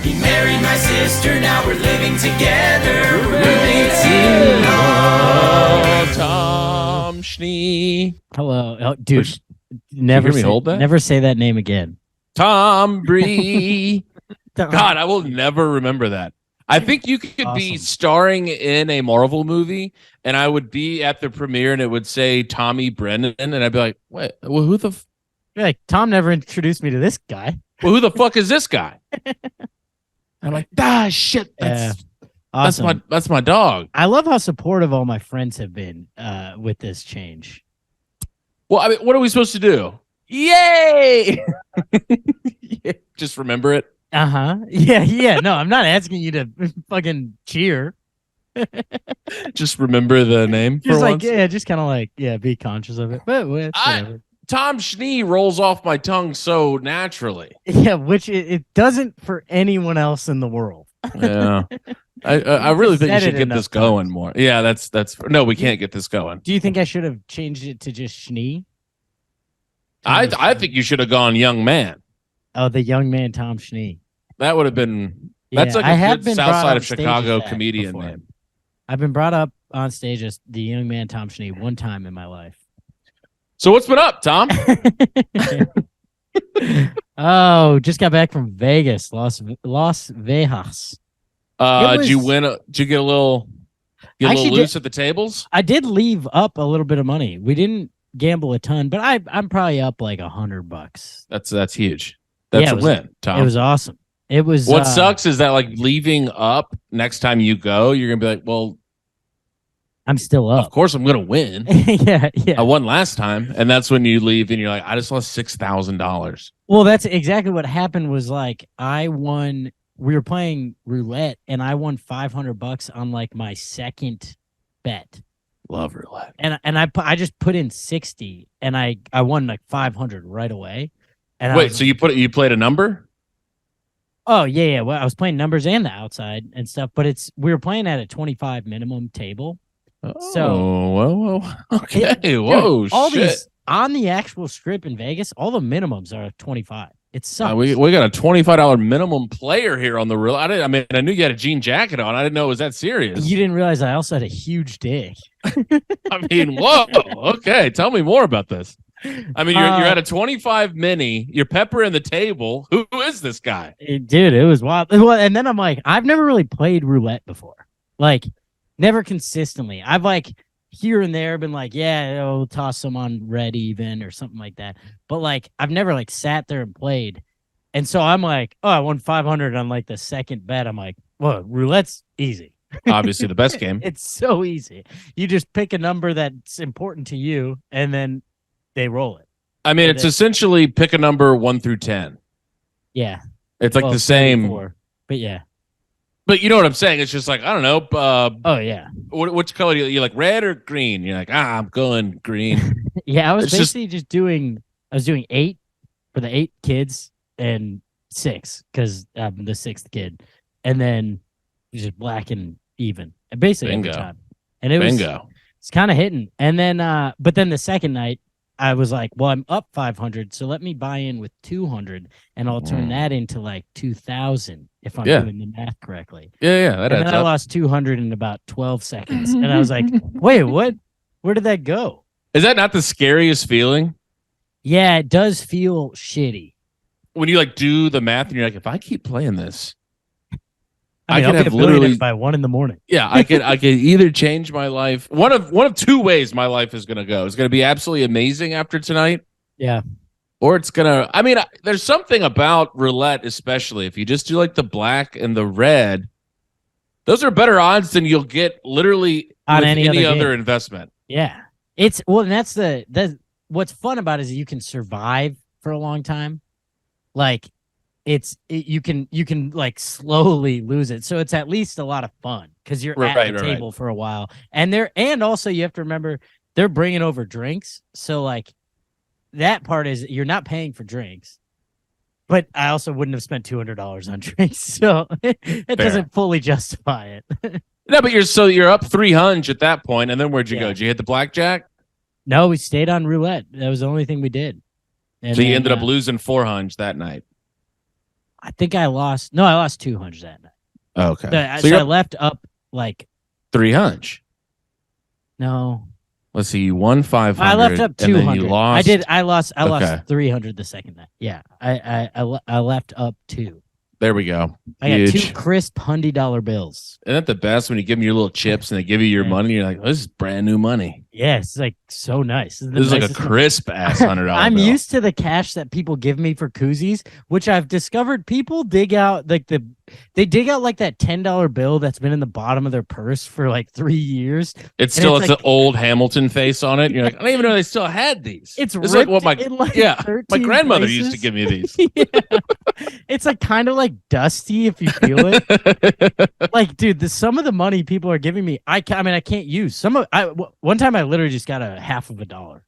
He married my sister, now we're living together. Roommates-in-law. Tom Schnee. Hello. Oh, dude. Never say that name again. Tom Bree. God, I will never remember that. I think you could be starring in a Marvel movie, and I would be at the premiere, and it would say Tommy Brennan, and I'd be like, "Wait, well, who the?" You're like, Tom never introduced me to this guy. Well, who the fuck is this guy? I'm like, shit. Awesome. That's my dog. I love how supportive all my friends have been with this change. Well, I mean, what are we supposed to do? Yay! Yeah, just remember it. Yeah. No, I'm not asking you to fucking cheer. Just remember the name. Just for once. just kind of like, be conscious of it. But whatever. Tom Schnee rolls off my tongue so naturally. Yeah, which it doesn't for anyone else in the world. Yeah. I really think you should get this going more. Yeah, that's no, we can't get this going. Do you think I should have changed it to just Schnee? I think you should have gone young man. Oh, the young man Tom Schnee. That would have been that's like a good South Side of Chicago comedian before. name. I've been brought up on stage as the young man Tom Schnee one time in my life. So what's been up, Tom? Oh, just got back from Vegas, Las Vegas. Did you win? Did you get a little loose at the tables? I did leave up a little bit of money. We didn't gamble a ton, but I'm probably up like $100. That's huge. That's a win, Tom. It was awesome. It was. What sucks is that like leaving up next time you go, you're gonna be like, well, I'm still up. Of course, I'm gonna win. Yeah. I won last time, and that's when you leave and you're like, I just lost $6,000. Well, that's exactly what happened. Was like I won. We were playing roulette, and I won $500 on like my second bet. Love roulette. And I just put in 60, and I won like 500 right away. And wait, so you played a number? Oh yeah. Well, I was playing numbers and the outside and stuff, but we were playing at a 25 minimum table. Okay. Whoa, all shit. These on the actual strip in Vegas, all the minimums are 25. It sucks. We got a $25 minimum player here on the real. I knew you had a jean jacket on. I didn't know it was that serious. You didn't realize I also had a huge dick. I mean, whoa. Okay, tell me more about this. I mean, you're at a 25 mini. You're peppering the table. Who is this guy? Dude, it was wild. Well, and then I'm like, I've never really played roulette before. Like, never consistently. I've like here and there been like, we'll toss some on red even or something like that. But like, I've never like sat there and played. And so I'm like, I won 500 on like the second bet. I'm like, well, roulette's easy. Obviously the best game. It's so easy. You just pick a number that's important to you and then they roll it. I mean, it's essentially pick a number 1 through 10. Yeah. It's like the same. But yeah. But you know what I'm saying? It's just like, I don't know. Oh, yeah. Which color do you like, red or green? You're like, I'm going green. Yeah, I was basically just doing 8 for the 8 kids and 6 because I'm the 6th kid. And then just black and even. And basically every time. And it's kind of hitting. And then, but then the second night, I was like, well, I'm up 500, so let me buy in with 200, and I'll turn that into like 2,000 if I'm doing the math correctly. Yeah, that and then I lost 200 in about 12 seconds, and I was like, wait, what? Where did that go? Is that not the scariest feeling? Yeah, it does feel shitty. When you like do the math, and you're like, if I keep playing this, I could have literally by 1 a.m. Yeah, I could either change my life. One of 2 ways my life is gonna go. It's gonna be absolutely amazing after tonight. Yeah. Or it's gonna. I mean, there's something about roulette, especially if you just do like the black and the red. Those are better odds than you'll get literally on with any other investment. Yeah, it's and that's what's fun about it is you can survive for a long time. Like. You can like slowly lose it, so it's at least a lot of fun because you're at the table for a while, and also you have to remember they're bringing over drinks, so like that part is you're not paying for drinks, but I also wouldn't have spent $200 on drinks, so it doesn't fully justify it. No, but you're up 300 at that point, and then where'd you go? Did you hit the blackjack? No, we stayed on roulette. That was the only thing we did. And so you ended up losing 400 that night. I think I lost. No, I lost 200 that night. Okay. So I left up like 300. no. Let's see. You won 500. I left up 200. And then you lost. I lost Okay. 300 the second night. Yeah. I left up 2. There we go. I got 2 crisp $100 bills. Isn't that the best when you give them your little chips and they give you your money? You're like, oh, this is brand new money. Yeah, it's like so nice. This is like a crisp ass $100 I'm bill. used to the cash that people give me for koozies, which I've discovered people dig out like they dig out like that $10 bill that's been in the bottom of their purse for like 3 years. It's still it's like, the old Hamilton face on it. You're like, I don't even know they still had these. It's like what my my grandmother places. used to give me these. Yeah. It's like kind of like dusty if you feel it. Like, dude, some of the money people are giving me, I can't use some of. One time I literally just got a half of a dollar.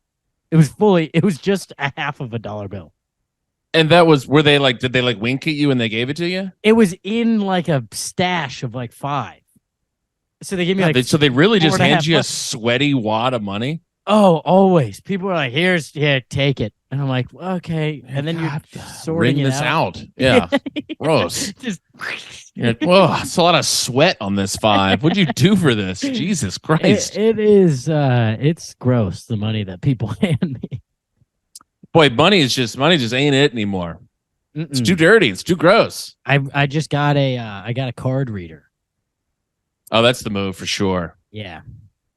It was just a half of a dollar bill. And that was, did they like wink at you when they gave it to you? It was in like a stash of like 5. So they gave me like. So they really just hand you a sweaty wad of money? Oh, always. People are like, take it. And I'm like, okay. And then you're sorting this out. Yeah. Gross. Just you're like, whoa, it's a lot of sweat on this 5. What'd you do for this? Jesus Christ. It is it's gross, the money that people hand me. Boy, money just ain't it anymore. It's too dirty. It's too gross. I just got I got a card reader. Oh, that's the move for sure. Yeah.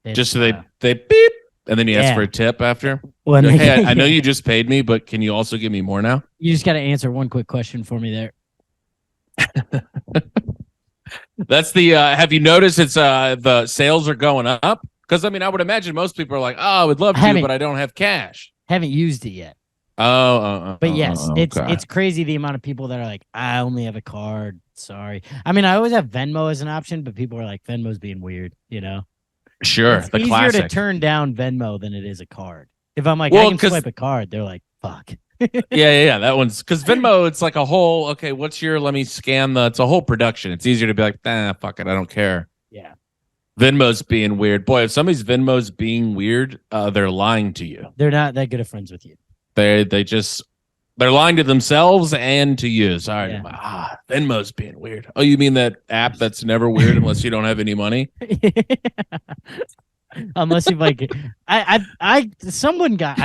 Just so they beep. And then you ask for a tip after? Well, like, hey, I know you just paid me, but can you also give me more now? You just got to answer one quick question for me there. That's the, have you noticed it's, the sales are going up? Because, I mean, I would imagine most people are like, oh, I would love to, but I don't have cash. Haven't used it yet. But yes, it's crazy the amount of people that are like, I only have a card. Sorry. I mean, I always have Venmo as an option, but people are like, Venmo's being weird, you know? Sure, it's the easier classic. to turn down Venmo than it is a card. If I'm like, I can swipe a card, they're like, fuck. yeah. That one's because Venmo, it's like a whole, okay, let me scan it's a whole production. It's easier to be like, fuck it, I don't care. Yeah. Venmo's being weird. Boy, if somebody's Venmo's being weird, they're lying to you. They're not that good of friends with you. They're lying to themselves and to you. Sorry. Yeah. Venmo's being weird. Oh, you mean that app that's never weird unless you don't have any money? Unless you've like, someone got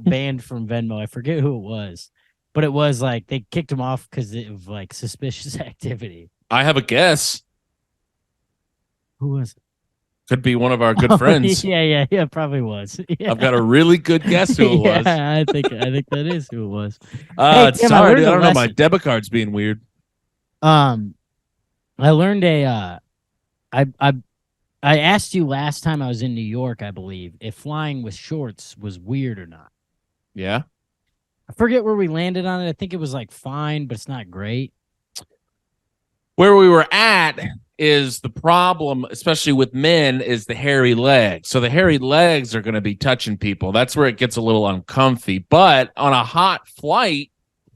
banned from Venmo. I forget who it was, but it was like they kicked him off because of like suspicious activity. I have a guess. Who was it? Could be one of our good friends. Yeah, probably was. Yeah. I've got a really good guess who it was. Yeah, I think that is who it was. Hey, Tim, sorry, I don't know. My debit card's being weird. I learned I asked you last time I was in New York, I believe, if flying with shorts was weird or not. Yeah. I forget where we landed on it. I think it was like fine, but it's not great. Where we were at is the problem, especially with men, is the hairy legs. So the hairy legs are going to be touching people. That's where it gets a little uncomfy. But on a hot flight,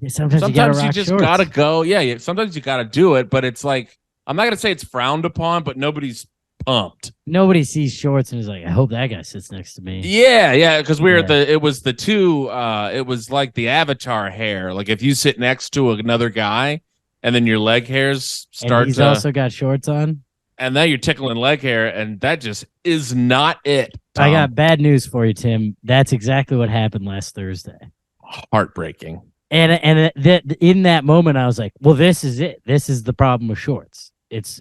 sometimes you just got to go. Yeah, sometimes you got to do it. But it's like, I'm not going to say it's frowned upon, but nobody's pumped. Nobody sees shorts and is like, I hope that guy sits next to me. Yeah, because it was the two, it was like the Avatar hair. Like if you sit next to another guy, and then your leg hairs start. He's also got shorts on. And now you're tickling leg hair, and that just is not it. Tom. I got bad news for you, Tim. That's exactly what happened last Thursday. Heartbreaking. And in that moment, I was like, well, this is it. This is the problem with shorts.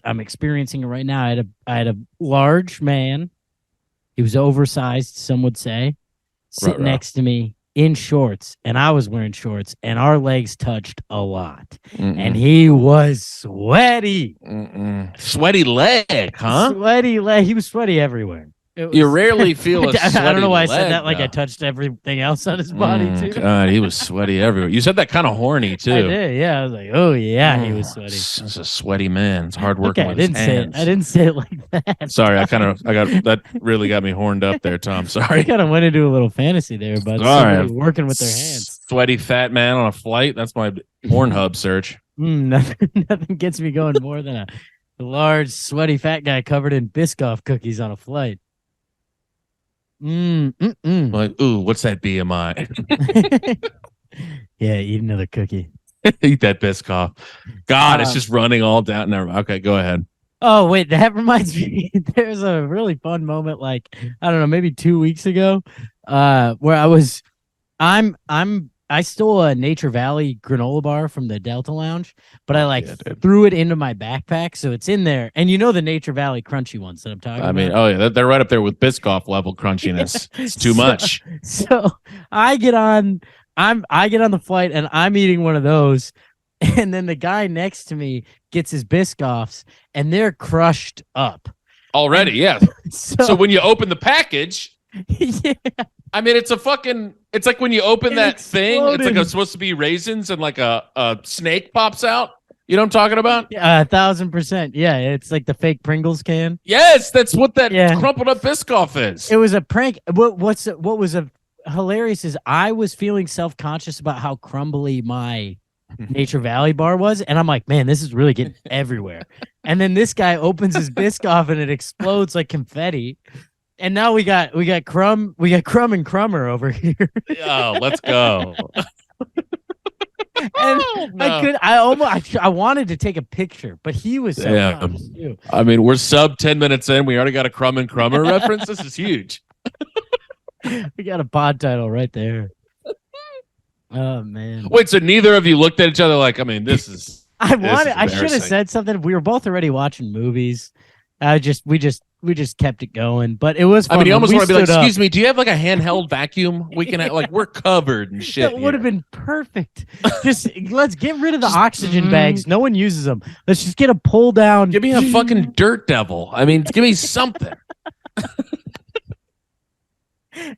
I'm experiencing it right now. I had a large man. He was oversized, some would say, sitting next to me in shorts, and I was wearing shorts, and our legs touched a lot. And he was sweaty. Sweaty leg, huh? Sweaty leg. He was sweaty everywhere. You rarely feel a sweaty I don't know why leg, I said that like I touched everything else on his body, too. God, he was sweaty everywhere. You said that kind of horny, too. I did, yeah. I was like, oh, yeah, he was sweaty. He's a sweaty man. It's hard working with his hands. I didn't say it like that. Sorry, that really got me horned up there, Tom. Sorry. I kind of went into a little fantasy there about somebody working with their hands. Sweaty fat man on a flight. That's my Pornhub search. Nothing gets me going more than a large, sweaty fat guy covered in Biscoff cookies on a flight. Like, ooh, what's that BMI? Yeah, eat another cookie. Eat that Biscoff. God, it's just running all down. Never. Okay, go ahead. Oh wait, that reminds me. There's a really fun moment, like I don't know, maybe 2 weeks ago, where I stole a Nature Valley granola bar from the Delta Lounge, but I threw it into my backpack, so it's in there. And you know the Nature Valley crunchy ones that I'm talking about. I mean, oh yeah, they're right up there with Biscoff level crunchiness. It's too much. So I get on the flight and I'm eating one of those. And then the guy next to me gets his Biscoffs, and they're crushed up already. Yeah. So when you open the package, yeah. I mean, it's like when you open that thing, it's like it's supposed to be raisins, and like a snake pops out. You know what I'm talking about? Yeah, 1,000%. Yeah, it's like the fake Pringles can. Yes, that's what that crumpled up Biscoff is. It was a prank. What was hilarious is I was feeling self-conscious about how crumbly my Nature Valley bar was, and I'm like, man, this is really getting everywhere. And then this guy opens his Biscoff and it explodes like confetti. And now we got Crumb and Crumber over here. Oh, let's go. And I wanted to take a picture, but he was so too. I mean, we're sub 10 minutes in. We already got a Crumb and Crumber reference. This is huge. We got a pod title right there. Oh man! Wait, so neither of you looked at each other like, I mean, this is. I should have said something. We were both already watching movies. We just kept it going, but it was fun. I mean, you almost want to be like, excuse me, do you have like a handheld vacuum? We can like, we're covered and shit. That would have been perfect. Just let's get rid of the oxygen bags. No one uses them. Let's just get a pull down. Give me a fucking dirt devil. I mean, give me something.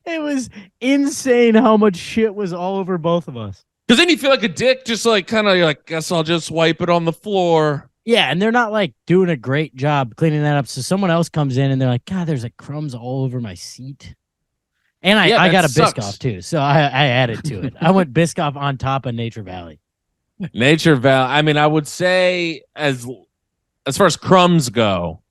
It was insane how much shit was all over both of us. Because then you feel like a dick, just like kind of like, guess I'll just wipe it on the floor. Yeah, and they're not like doing a great job cleaning that up. So someone else comes in and they're like, God, there's like crumbs all over my seat. And I got a Biscoff too, so I added to it. I went Biscoff on top of Nature Valley. Nature Valley. I mean, I would say as far as crumbs go,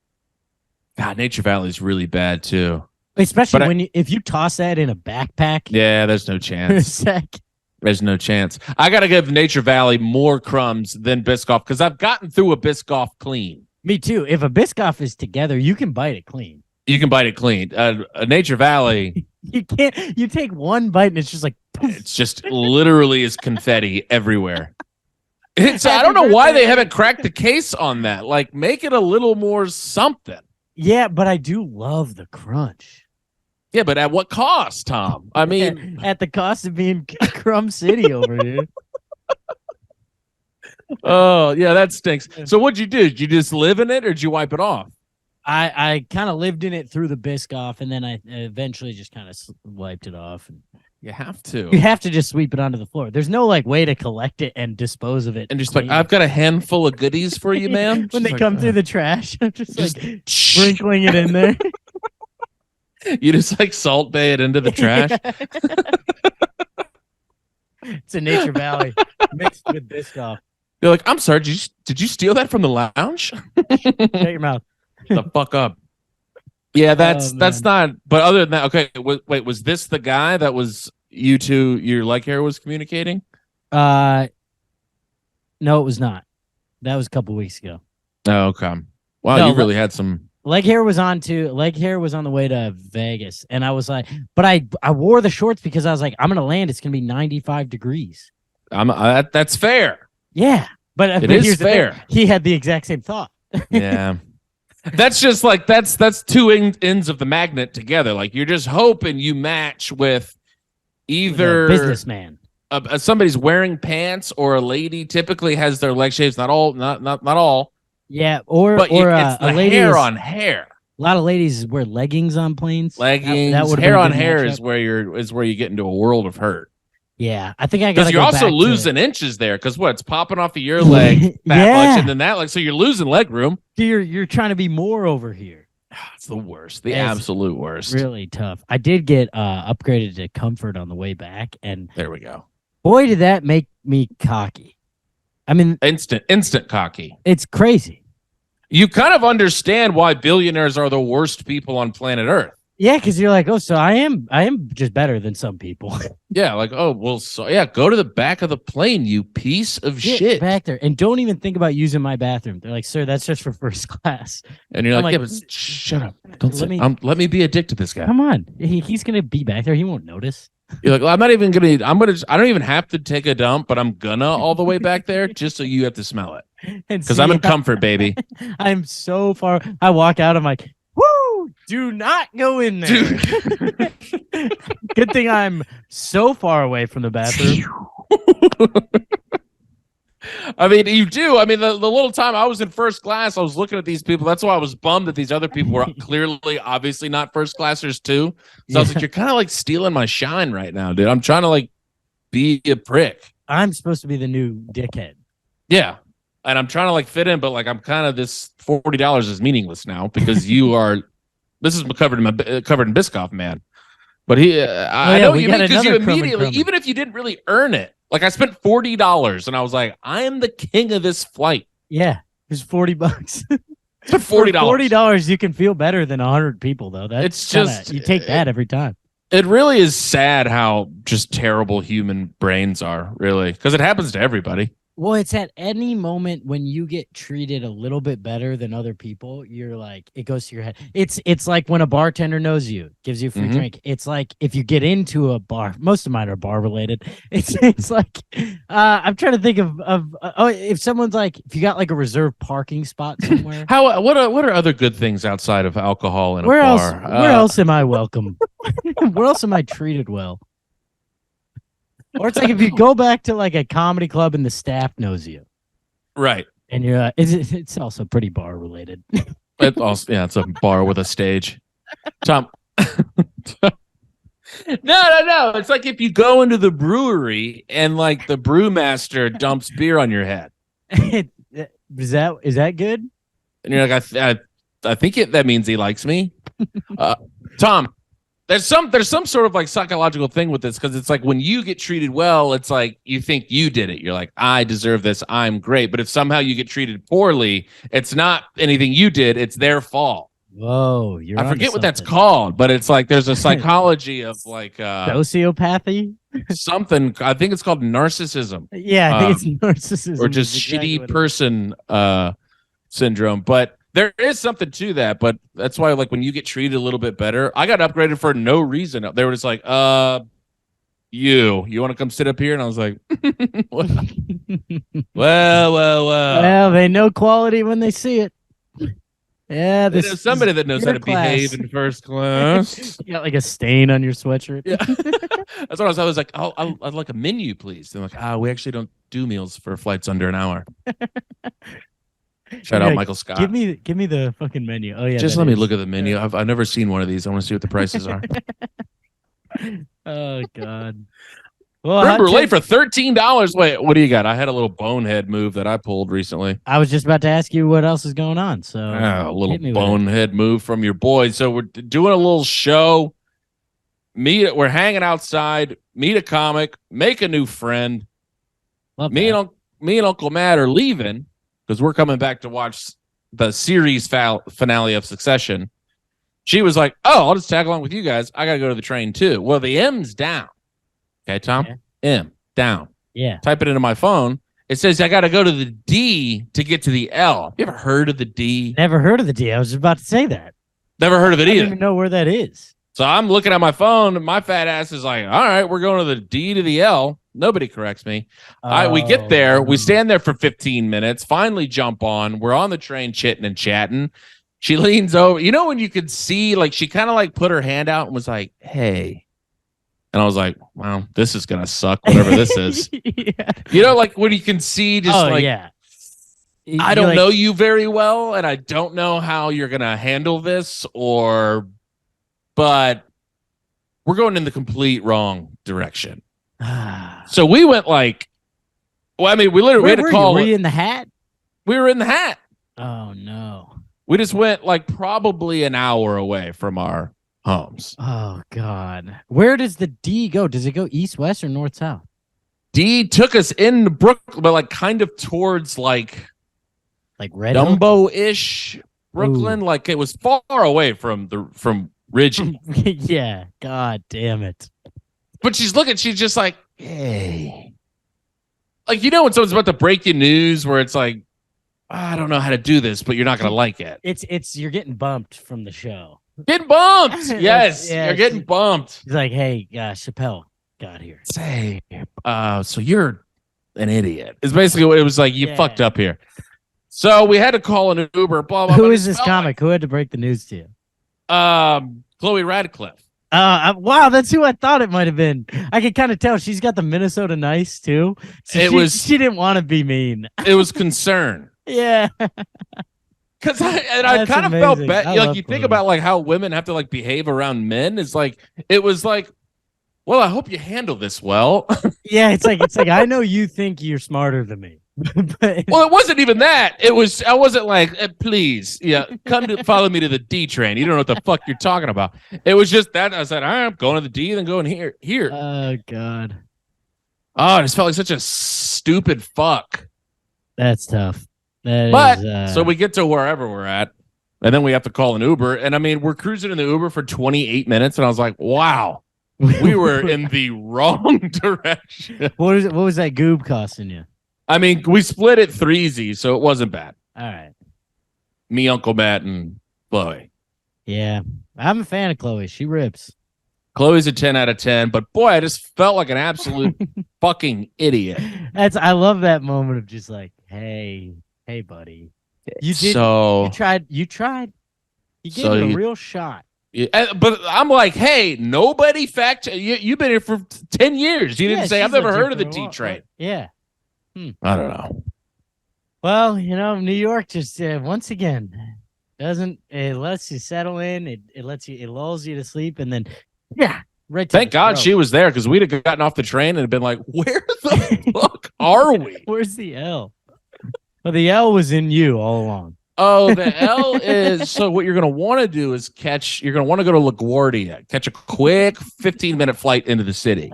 God, Nature Valley is really bad too. Especially if you toss that in a backpack. Yeah, there's no chance. There's no chance. I got to give Nature Valley more crumbs than Biscoff because I've gotten through a Biscoff clean. Me too. If a Biscoff is together, you can bite it clean. You can bite it clean. A Nature Valley. You can't. You take one bite and it's just like. Poof. It's just literally is confetti everywhere. I don't know why they haven't cracked the case on that. Like, make it a little more something. Yeah, but I do love the crunch. Yeah, but at what cost, Tom? I mean, at the cost of being Crumb City over here. Oh, yeah, that stinks. So what'd you do? Did you just live in it or did you wipe it off? I kind of lived in it through the Biscoff, and then I eventually just kind of wiped it off. You have to. You have to just sweep it onto the floor. There's no like way to collect it and dispose of it. And just like, I've got a handful of goodies for you, ma'am. When they come through the trash, I'm just like sprinkling it in there. You just like Salt Bay it into the trash. It's a Nature Valley mixed with Biscoff. You're like, I'm sorry, did you steal that from the lounge? Shut your mouth. The fuck up. Yeah, that's not. But other than that, okay. Wait, was this the guy that was you two? Your leg hair was communicating? No, it was not. That was a couple weeks ago. Oh, okay. Wow, no, you really had some. Leg hair was on the way to Vegas, and I was like, but I wore the shorts because I was like, I'm gonna land. It's gonna be 95 degrees. That's fair. Yeah, but it is fair. He had the exact same thought. Yeah, that's just like that's two ends of the magnet together. Like you're just hoping you match with either businessman. Somebody's wearing pants, or a lady typically has their leg shaved. Not all. Yeah, or it's a lady hair on hair. A lot of ladies wear leggings on planes. Leggings, that hair on hair is where you get into a world of hurt. Yeah, I think I got because you're also losing inches there. Because it's popping off of your leg that much, and then that so you're losing leg room. You're trying to be more over here. It's the worst, the absolute worst. Really tough. I did get upgraded to comfort on the way back, and there we go. Boy, did that make me cocky. I mean, instant cocky. It's crazy. You kind of understand why billionaires are the worst people on planet Earth. Yeah, because you're like, oh, so I am just better than some people. Yeah, like, oh, well, so yeah, go to the back of the plane, you piece of Get shit. back there and don't even think about using my bathroom. They're like, sir, that's just for first class. And you're I'm like, yeah, like, but shut up. Don't let say, me- let me be a dick to this guy. Come on, he's gonna be back there. He won't notice. You're like, well, I'm not even gonna. I don't even have to take a dump, but I'm gonna all the way back there just so you have to smell it because I'm in comfort, baby. I'm so far. I walk out. I'm like, woo! Do not go in there. Good thing I'm so far away from the bathroom. I mean, you do. I mean, the little time I was in first class, I was looking at these people. That's why I was bummed that these other people were clearly, obviously not first classers too. So I was like, you're kind of like stealing my shine right now, dude. I'm trying to like be a prick. I'm supposed to be the new dickhead. Yeah. And I'm trying to like fit in, but like I'm kind of this $40 is meaningless now because you are. This is covered in Biscoff, man. But I know what you mean because you immediately, even if you didn't really earn it, like I spent $40 and I was like, I am the king of this flight. Yeah, it's $40. For $40. $40, you can feel better than 100 people, though. That's just you take that every time. It really is sad how just terrible human brains are, really, because it happens to everybody. Well, it's at any moment when you get treated a little bit better than other people, you're like, it goes to your head. It's like when a bartender knows you, gives you a free drink. It's like if you get into a bar, most of mine are bar related. It's like I'm trying to think of if someone's like, if you got like a reserved parking spot somewhere. What are other good things outside of alcohol in a bar? Where else am I welcome? Where else am I treated well? Or it's like if you go back to like a comedy club and the staff knows you, right? And you're it's also pretty bar related. It also, yeah, it's a bar with a stage. Tom, no. It's like if you go into the brewery and like the brewmaster dumps beer on your head. Is that good? And you're like, I think that means he likes me. Tom. There's some sort of like psychological thing with this because it's like when you get treated well, it's like you think you did it. You're like, I deserve this. I'm great. But if somehow you get treated poorly, it's not anything you did. It's their fault. Whoa, I forget what that's called, but it's like there's a psychology of like sociopathy. Something. I think it's called narcissism. Yeah, I think it's narcissism. Or just exactly shitty person syndrome. But there is something to that, but that's why, like, when you get treated a little bit better, I got upgraded for no reason. They were just like, you want to come sit up here? And I was like, well, they know quality when they see it. Yeah, there's somebody that knows how to behave in first class. You got like a stain on your sweatshirt. Yeah, that's what I was like. I'd like a menu, please. They're like, we actually don't do meals for flights under an hour. Shout out Michael Scott. Give me the fucking menu. Oh yeah. Just let me look at the menu. I've never seen one of these. I want to see what the prices are. Oh God. Well, Crumber late for $13. Wait, what do you got? I had a little bonehead move that I pulled recently. I was just about to ask you what else is going on. So a little bonehead move from your boy. So we're doing a little show. We're hanging outside. Meet a comic. Make a new friend. Me and Uncle Matt are leaving because we're coming back to watch the series finale of Succession. She was like, I'll just tag along with you guys. I got to go to the train too. Well, the M's down. Okay, Tom? Yeah. M, down. Yeah. Type it into my phone. It says I got to go to the D to get to the L. Have you ever heard of the D? Never heard of the D. I was just about to say that. Never heard of it either. I don't even know where that is. So I'm looking at my phone, and my fat ass is like, all right, we're going to the D to the L. Nobody corrects me. We get there. We stand there for 15 minutes, finally jump on. We're on the train chitting and chatting. She leans over. You know when you could see, like, she kind of like put her hand out and was like, hey. And I was like, wow, this is going to suck, whatever this is. Yeah. You know, like when you can see just yeah. I don't know you very well, and I don't know how you're going to handle this, but we're going in the complete wrong direction. So we went like, well, I mean, we literally had to call. Were you in the hat? We were in the hat. Oh, no. We just went like probably an hour away from our homes. Oh, God. Where does the D go? Does it go east, west, or north, south? D took us into Brooklyn, but like kind of towards like Red Dumbo-ish Brooklyn. Ooh. Like it was far away from rigid. Yeah. God damn it. But she's just like, hey. Like, when someone's about to break you news where it's like, I don't know how to do this, but you're not going to like it. It's you're getting bumped from the show. Getting bumped. Yes. Yeah, you're getting bumped. He's like, hey, Chappelle got here. Say, so you're an idiot. It's basically what it was like. You fucked up here. So we had to call an Uber. Blah, blah, Who blah. is this comic? Who had to break the news to you? Chloe Radcliffe. Wow, that's who I thought it might have been. I could kind of tell she's got the Minnesota nice too. So she didn't want to be mean. It was concern. Yeah. Because I kind of felt bad. Like you think about like how women have to like behave around men. It's like it was like, well, I hope you handle this well. Yeah, it's like I know you think you're smarter than me. Well, it wasn't even that. I wasn't like, please, follow me to the D train. You don't know what the fuck you're talking about. It was just that I said, I'm going to the D, then going here. Oh God. Oh, I just felt like such a stupid fuck. That's tough. So we get to wherever we're at, and then we have to call an Uber. And I mean, we're cruising in the Uber for 28 minutes, and I was like, wow, we were in the wrong direction. What was that goob costing you? I mean, we split it threesy, so it wasn't bad. All right. Me, Uncle Matt, and Chloe. Yeah. I'm a fan of Chloe. She rips. Chloe's a 10 out of 10, but boy, I just felt like an absolute fucking idiot. I love that moment of just like, hey, buddy. You did. So you tried. You gave it a real shot. Yeah, but I'm like, hey, nobody you've been here for 10 years. You didn't say I've never heard of the D train. Yeah. I don't know. Well, New York just once again it lets you settle in. It lulls you to sleep, and then right. Thank God she was there, because we'd have gotten off the train and have been like, where the fuck are we? Where's the L? Well, the L was in you all along. Oh, the L is so what you're going to want to do is you're going to want to go to LaGuardia, catch a quick 15-minute flight into the city.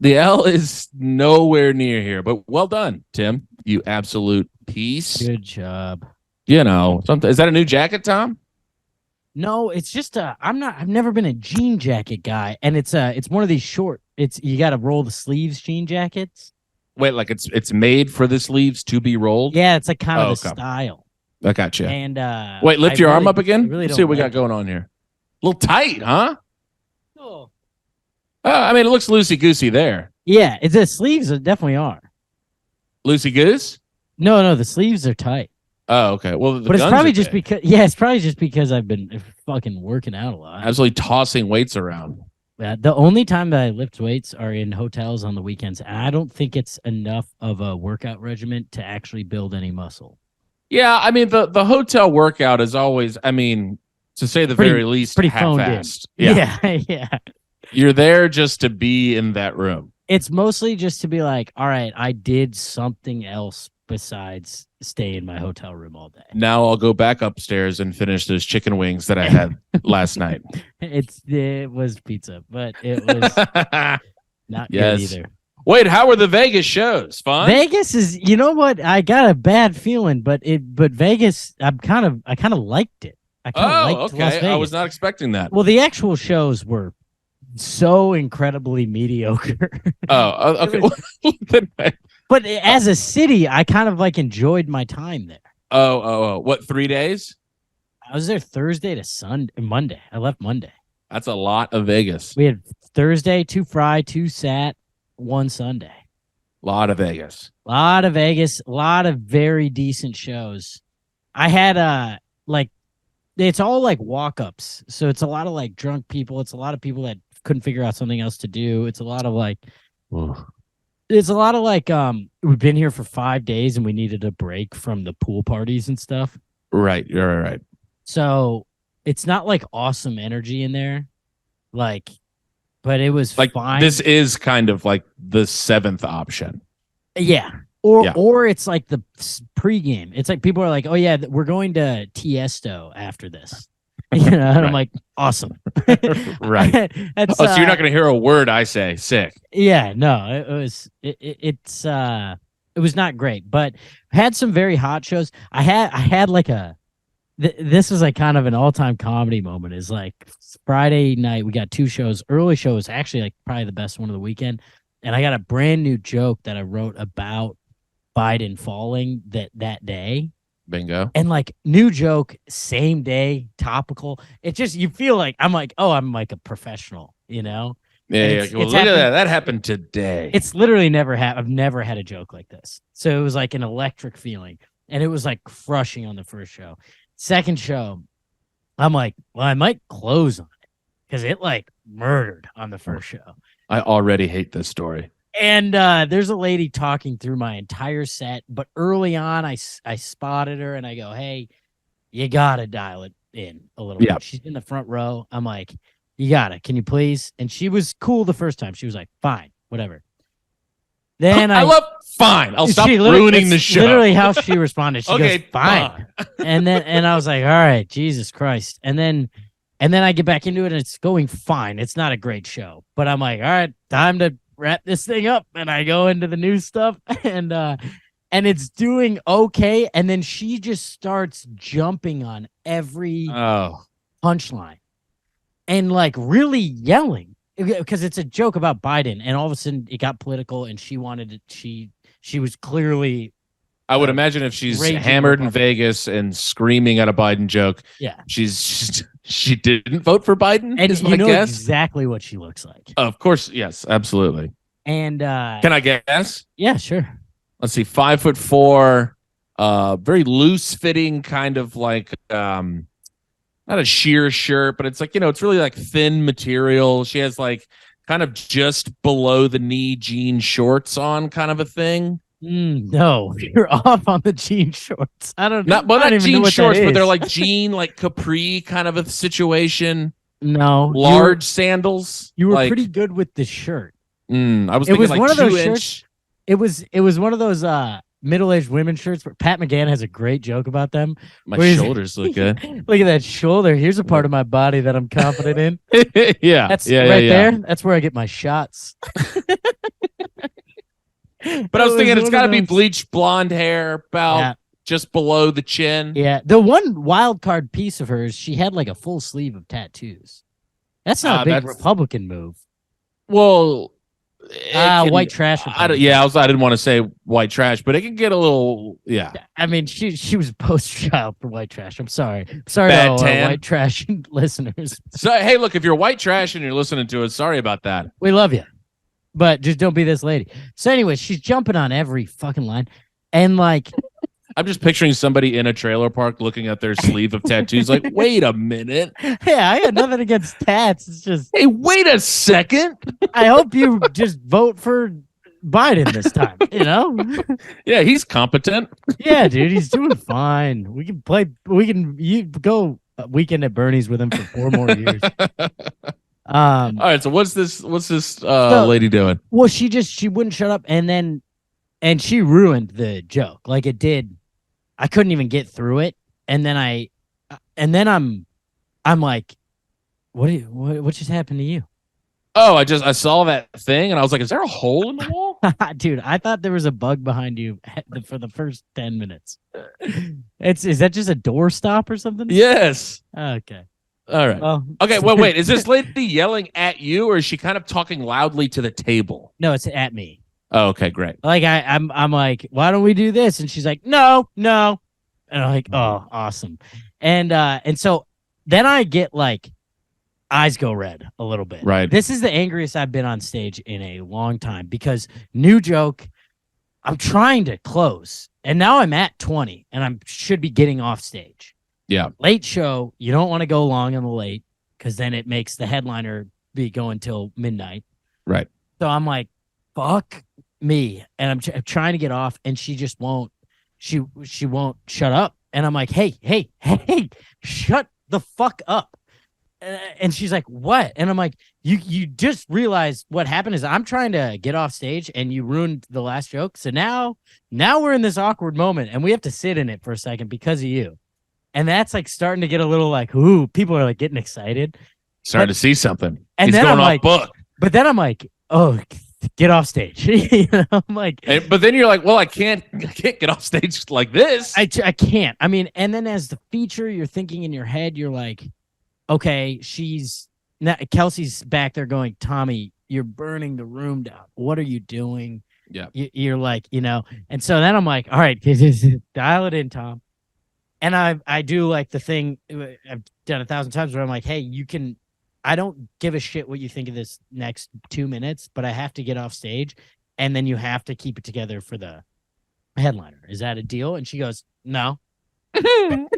The L is nowhere near here, but well done, Tim. You absolute piece. Good job. Is that a new jacket, Tom? No, it's just I've never been a jean jacket guy, and it's one of these short. You got to roll the sleeves jean jackets. Wait, like it's made for the sleeves to be rolled? Yeah, it's like kind of the style. I got you. And wait, lift your arm up again. Really Let's see what we got going on here. A little tight, huh? Oh. I mean, it looks loosey-goosey there. Yeah, the sleeves definitely are. Loosey-goose? No, the sleeves are tight. Oh, okay. Well, but it's probably just because. Yeah, it's probably just because I've been fucking working out a lot. Absolutely tossing weights around. The only time that I lift weights are in hotels on the weekends, and I don't think it's enough of a workout regimen to actually build any muscle. Yeah, I mean the hotel workout is always, I mean, to say the very least, pretty half-assed. Yeah. You're there just to be in that room. It's mostly just to be like, all right, I did something else besides stay in my hotel room all day. Now I'll go back upstairs and finish those chicken wings that I had last night. It was pizza, but it was not good either. Wait, how were the Vegas shows? Fun? Vegas is, you know what? I got a bad feeling, but Vegas, I kind of liked it. I kind of liked Las Vegas. I was not expecting that. Well, the actual shows were so incredibly mediocre. Oh, okay. But as a city, I kind of like enjoyed my time there. Oh. What, 3 days? I was there Thursday to Monday. I left Monday. That's a lot of Vegas. We had Thursday, 2 Friday, 2 Sat, 1 Sunday. Lot of Vegas. A lot of very decent shows. I had it's all like walk-ups. So it's a lot of like drunk people. It's a lot of people that couldn't figure out something else to do. It's a lot of like we've been here for 5 days and we needed a break from the pool parties and stuff. Right, you're right. So it's not like awesome energy in there. Like, but it was like fine. This is kind of like the 7th option. Yeah. Or it's like the pregame. It's like people are like, oh yeah, we're going to Tiesto after this. And right. I'm like, awesome. Right. So you're not going to hear a word I say. Sick. Yeah, no, it was not great, but had some very hot shows. I had like a this was like kind of an all-time comedy moment. Is like Friday night, we got 2 shows. Early show was actually like probably the best one of the weekend. And I got a brand new joke that I wrote about Biden falling that day. Bingo. And like new joke, same day, topical. It just, you feel like I'm like a professional, you know? Yeah. Well, look at that. That happened today. It's literally never I've never had a joke like this. So it was like an electric feeling. And it was like crushing on the first show. Second show, I'm like, well, I might close on it because it like murdered on the first show. I already hate this story. And there's a lady talking through my entire set, but early on, I spotted her and I go, hey, you got to dial it in a little bit. She's in the front row. I'm like, you got it. Can you please? And she was cool the first time. She was like, fine, whatever. Then I love fine. I'll stop ruining the show. Literally how she responded. She okay, goes, fine. And I was like, all right, Jesus Christ. And then I get back into it and it's going fine. It's not a great show, but I'm like, all right, time to wrap this thing up. And I go into the new stuff and it's doing okay. And then she just starts jumping on every punchline and like really yelling because it's a joke about Biden. And all of a sudden it got political and she wanted it. She was clearly, I would imagine if she's hammered in Vegas and screaming at a Biden joke, she didn't vote for Biden. And is you my know guess. exactly what she looks like. Of course, yes, absolutely. And can I guess? Yeah, sure. Let's see, 5'4", very loose fitting, kind of like not a sheer shirt, but it's like, it's really like thin material. She has like kind of just below the knee jean shorts on, kind of a thing. No, you're off on the jean shorts. I don't know. Not jean shorts, but they're like jean, like capri kind of a situation. No, large sandals. You were pretty good with the shirt. I was thinking like one of those shirts. It was one of those middle-aged women shirts where Pat McGann has a great joke about them. My shoulders look good. Look at that shoulder. Here's a part of my body that I'm confident in. That's there. That's where I get my shots. But I was thinking it's got to be bleached blonde hair, about just below the chin. Yeah. The one wild card piece of hers, she had like a full sleeve of tattoos. That's not a big Republican move. Well, white trash. I didn't want to say white trash, but it can get a little. Yeah. I mean, she was a poster child for white trash. I'm sorry. To all our white trash listeners. So hey, look, if you're white trash and you're listening to us, sorry about that. We love you. But just don't be this lady. So anyway, she's jumping on every fucking line. And like... I'm just picturing somebody in a trailer park looking at their sleeve of tattoos like, wait a minute. Yeah, I got nothing against tats. It's just... Hey, wait a second. I hope you just vote for Biden this time, Yeah, he's competent. Yeah, dude, he's doing fine. You go weekend at Bernie's with him for 4 more years. All right, so what's this lady doing? Well, she wouldn't shut up, and she ruined the joke. Like it did. I couldn't even get through it, and then I'm like, what just happened to you? Oh, I saw that thing and I was like, is there a hole in the wall? Dude, I thought there was a bug behind you for the first 10 minutes. Is that just a door stop or something? Yes. Okay. All right. Well, okay. Well, wait. Is this lady yelling at you, or is she kind of talking loudly to the table? No, it's at me. Oh, okay, great. Like I'm like, why don't we do this? And she's like, no. And I'm like, oh, awesome. And so then I get like eyes go red a little bit. Right. This is the angriest I've been on stage in a long time because new joke. I'm trying to close, and now I'm at 20, and I should be getting off stage. Yeah. Late show, you don't want to go long on the late because then it makes the headliner be going till midnight. Right. So I'm like, fuck me. And I'm trying to get off and she just won't, she won't shut up. And I'm like, hey, shut the fuck up. And she's like, what? And I'm like, you just realized what happened is I'm trying to get off stage and you ruined the last joke. So now we're in this awkward moment and we have to sit in it for a second because of you. And that's like starting to get a little like, ooh, people are like getting excited. Starting to see something. And he's then going I'm off like, book. But then I'm like, oh, get off stage. I'm like, but then you're like, well, I can't get off stage like this. I can't. I mean, and then as the feature, you're thinking in your head, you're like, okay, Kelsey's back there going, Tommy, you're burning the room down. What are you doing? Yeah. You're like, and so then I'm like, all right, dial it in, Tom. And I do like the thing I've done 1,000 times where I'm like, hey, I don't give a shit what you think of this next 2 minutes, but I have to get off stage, and then you have to keep it together for the headliner. Is that a deal? And she goes, no. I'm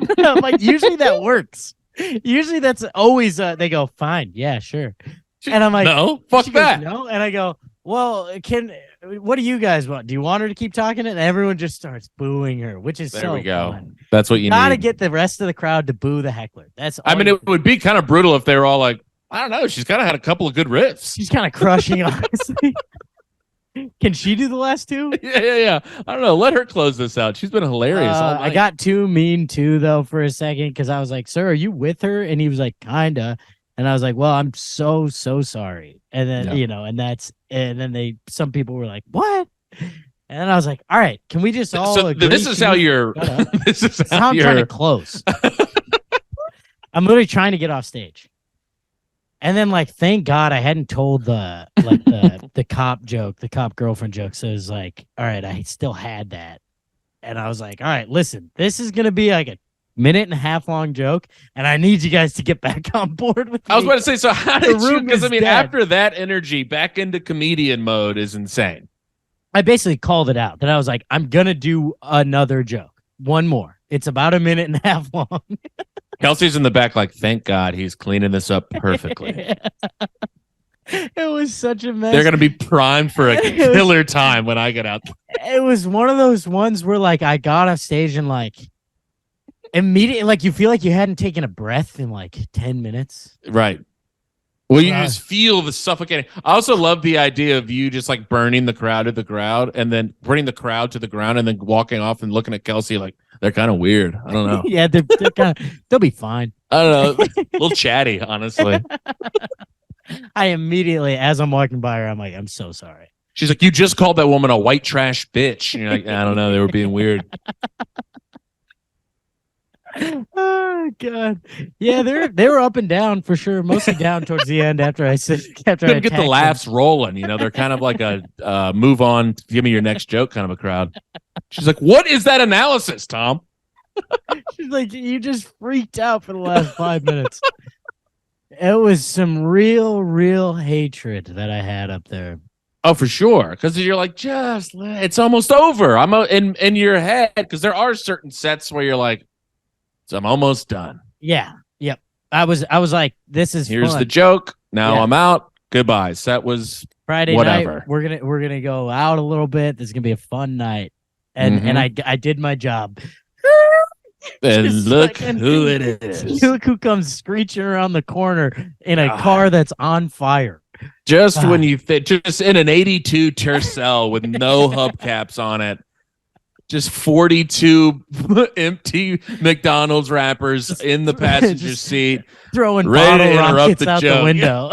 like, usually that works. Usually that's always they go, fine, yeah, sure. And I'm like, no, fuck that. Goes, no, and I go, well, what do you guys want? Do you want her to keep talking? And everyone just starts booing her, which is there we go. Fun. That's what you gotta need. get the rest of the crowd to boo the heckler. I mean, it would be kind of brutal if they were all like, I don't know, she's kind of had a couple of good riffs. She's kind of crushing, honestly. Can she do the last two? Yeah. I don't know. Let her close this out. She's been hilarious all night. I got too mean too, though, for a second, because I was like, sir, are you with her? And he was like, kinda. And I was like, well, I'm so sorry. And then, and then some people were like, what? And I was like, all right, can we just all agree? This is how you're, this is how I'm trying to close. I'm literally trying to get off stage. And then, like, thank God I hadn't told the cop joke, the cop girlfriend joke. So it was like, all right, I still had that. And I was like, all right, listen, this is going to be like a 1.5-minute long joke, and I need you guys to get back on board with me. I was about to say, so how did you, because I mean, dead. After that energy, back into comedian mode is insane. I basically called it out that I was like, I'm going to do another joke. One more. It's about 1.5 minutes long. Kelsey's in the back like, thank God he's cleaning this up perfectly. It was such a mess. They're going to be primed for a killer time when I get out. It was one of those ones where, like, I got off stage and, like, immediately, like, you feel like you hadn't taken a breath in, like, 10 minutes. Right. Well, you just feel the suffocating. I also love the idea of you just, like, burning the crowd to the ground and then burning the crowd to the ground and then walking off and looking at Kelsey like, they're kind of weird. I don't know. Yeah, they're kind of, they'll be fine. I don't know. A little chatty, honestly. I immediately, as I'm walking by her, I'm like, I'm so sorry. She's like, you just called that woman a white trash bitch. And you're like, I don't know. They were being weird. Oh God, yeah, they were up and down for sure. Mostly down towards the end after I said, couldn't get the laughs rolling. They're kind of like a move on, give me your next joke kind of a crowd. She's like, what is that analysis, Tom? She's like, you just freaked out for the last 5 minutes. It was some real hatred that I had up there. Oh, for sure. Because you're like, it's almost over. I'm in your head, because there are certain sets where you're like, so I'm almost done. Yeah. Yep. I was like, this is Here's fun. the joke. Now I'm out. Goodbye. Set was Friday whatever. night. We're gonna go out a little bit. This is gonna be a fun night. And I did my job. And look who it is. Look who comes screeching around the corner in a car that's on fire. Just when you just in an 82 Tercel with no hubcaps on it. Just 42 empty McDonald's wrappers in the passenger seat, throwing ready bottle to interrupt rockets the out joke. the window.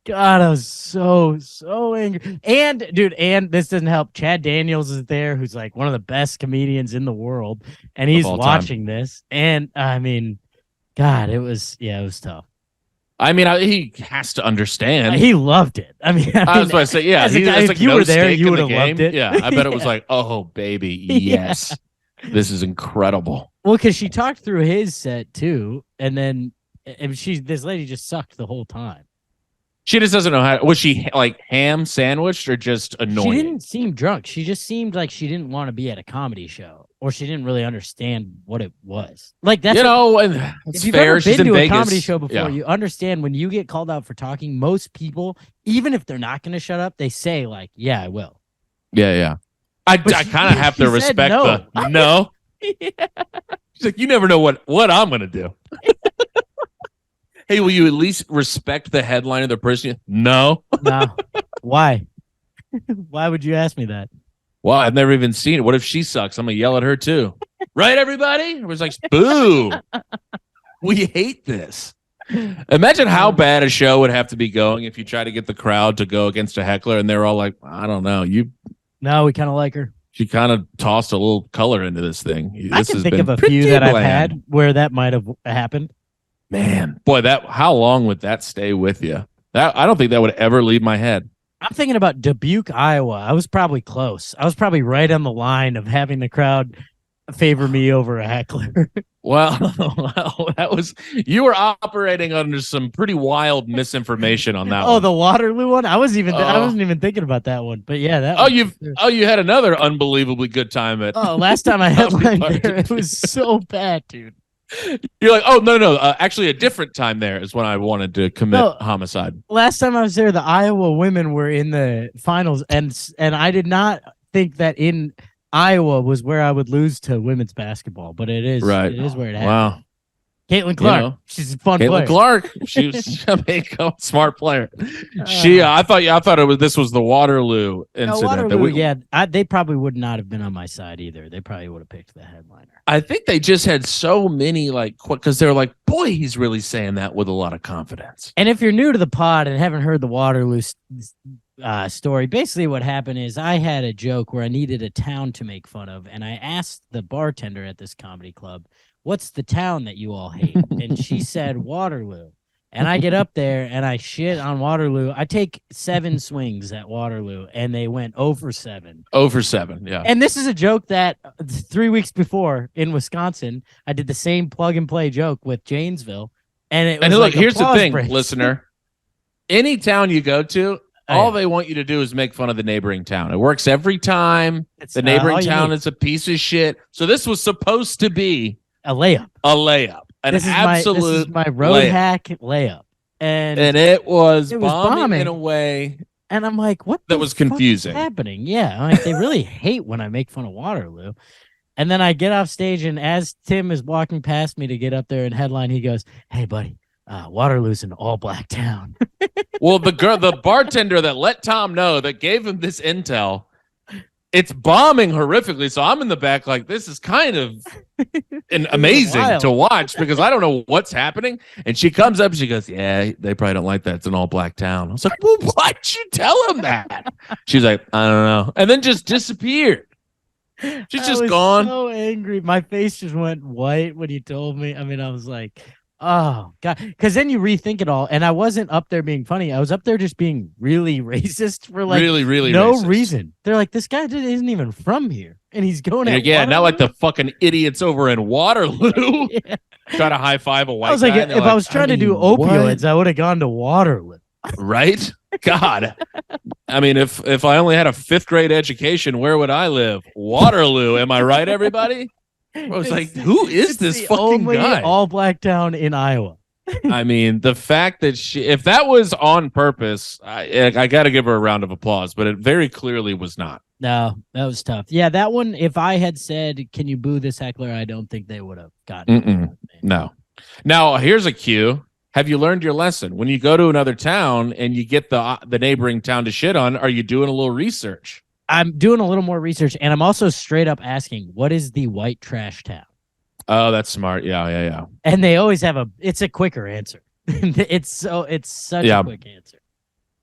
God, I was so angry. And dude, and this doesn't help. Chad Daniels is there, who's like one of the best comedians in the world, and he's watching this. And I mean, God, it was tough. I mean, he has to understand. He loved it. I mean, I was about to say, yeah. If you were there, you would have loved it. Yeah, I bet it was like, oh, baby, yes. This is incredible. Well, because she talked through his set, too, and then this lady just sucked the whole time. She just doesn't know how. Was she like ham sandwiched or just annoying? She didn't seem drunk. She just seemed like she didn't want to be at a comedy show, or she didn't really understand what it was. Like that's and it's if you've fair. ever She's been in to Vegas. a comedy show before, you understand when you get called out for talking. Most people, even if they're not going to shut up, they say like, "Yeah, I will." Yeah. I kind of have to respect no. the no. Yeah. She's like, you never know what I'm going to do. Hey, will you at least respect the headline of the person? No. No. Why? Why would you ask me that? Well, I've never even seen it. What if she sucks? I'm going to yell at her too. Right, everybody? It was like, boo. We hate this. Imagine how bad a show would have to be going if you try to get the crowd to go against a heckler and they're all like, I don't know. No, we kind of like her. She kind of tossed a little color into this thing. I can think of a few that I've had where that might have happened. Man, boy, how long would that stay with you? I don't think that would ever leave my head. I'm thinking about Dubuque, Iowa. I was probably close. I was probably right on the line of having the crowd favor me over a heckler. Well, you were operating under some pretty wild misinformation on that one. Oh, the Waterloo one? I wasn't even thinking about that one. But yeah, that you had another unbelievably good time at last time I headlined there, it was so bad, dude. You're like, oh no. Actually, a different time there is when I wanted to commit homicide. Last time I was there, the Iowa women were in the finals, and I did not think that in Iowa was where I would lose to women's basketball, but it is right. It is where it happened. Wow. Caitlin Clark, she's a fun player. Caitlin Clark, she was a smart player. I thought this was the Waterloo incident. Waterloo, they probably would not have been on my side either. They probably would have picked the headliner. I think they just had so many because they're like, boy, he's really saying that with a lot of confidence. And if you're new to the pod and haven't heard the Waterloo story, basically what happened is I had a joke where I needed a town to make fun of, and I asked the bartender at this comedy club, what's the town that you all hate? And she said Waterloo. And I get up there and I shit on Waterloo. I take 7 swings at Waterloo and they went 0 for 7. 0 for 7, yeah. And this is a joke that 3 weeks before in Wisconsin, I did the same plug and play joke with Janesville. And look, here's the thing, listener. Any town you go to, all they want you to do is make fun of the neighboring town. It works every time. The neighboring town is a piece of shit. So this was supposed to be a layup. This is my road hack layup. And it was bombing in a way. And I'm like, what that was confusing. Fuck is happening? Yeah. I'm like, they really hate when I make fun of Waterloo. And then I get off stage, and as Tim is walking past me to get up there and headline, he goes, hey, buddy, Waterloo's an all-black town. Well, the bartender that let Tom know, that gave him this intel, it's bombing horrifically. So I'm in the back like, this is kind of amazing to watch because I don't know what's happening. And she comes up and she goes, yeah, they probably don't like that. It's an all black town. I was like, well, why'd you tell him that? She's like, I don't know. And then just disappeared. She's just gone. So angry. My face just went white when he told me. I mean, I was like, oh God, because then you rethink it all, and I wasn't up there being funny. I was up there just being really racist for really no racist reason. They're like, this guy isn't even from here, and he's going at Waterloo? Not like the fucking idiots over in Waterloo. Yeah. Try to high five a white guy. I was like, if I was trying to do opioids, I would have gone to Waterloo. Right? God. I mean, if I only had a 5th grade education, where would I live? Waterloo. Am I right, everybody? I was like, who is this fucking guy? All black town in Iowa. I mean, the fact that if that was on purpose, I got to give her a round of applause, but it very clearly was not. No, that was tough. Yeah, that one, if I had said, can you boo this heckler, I don't think they would have gotten it. No. Now, here's a cue. Have you learned your lesson? When you go to another town and you get the neighboring town to shit on, are you doing a little research? I'm doing a little more research, and I'm also straight up asking, what is the white trash town? Oh, that's smart. Yeah. And they always have it's a quicker answer. It's such a quick answer.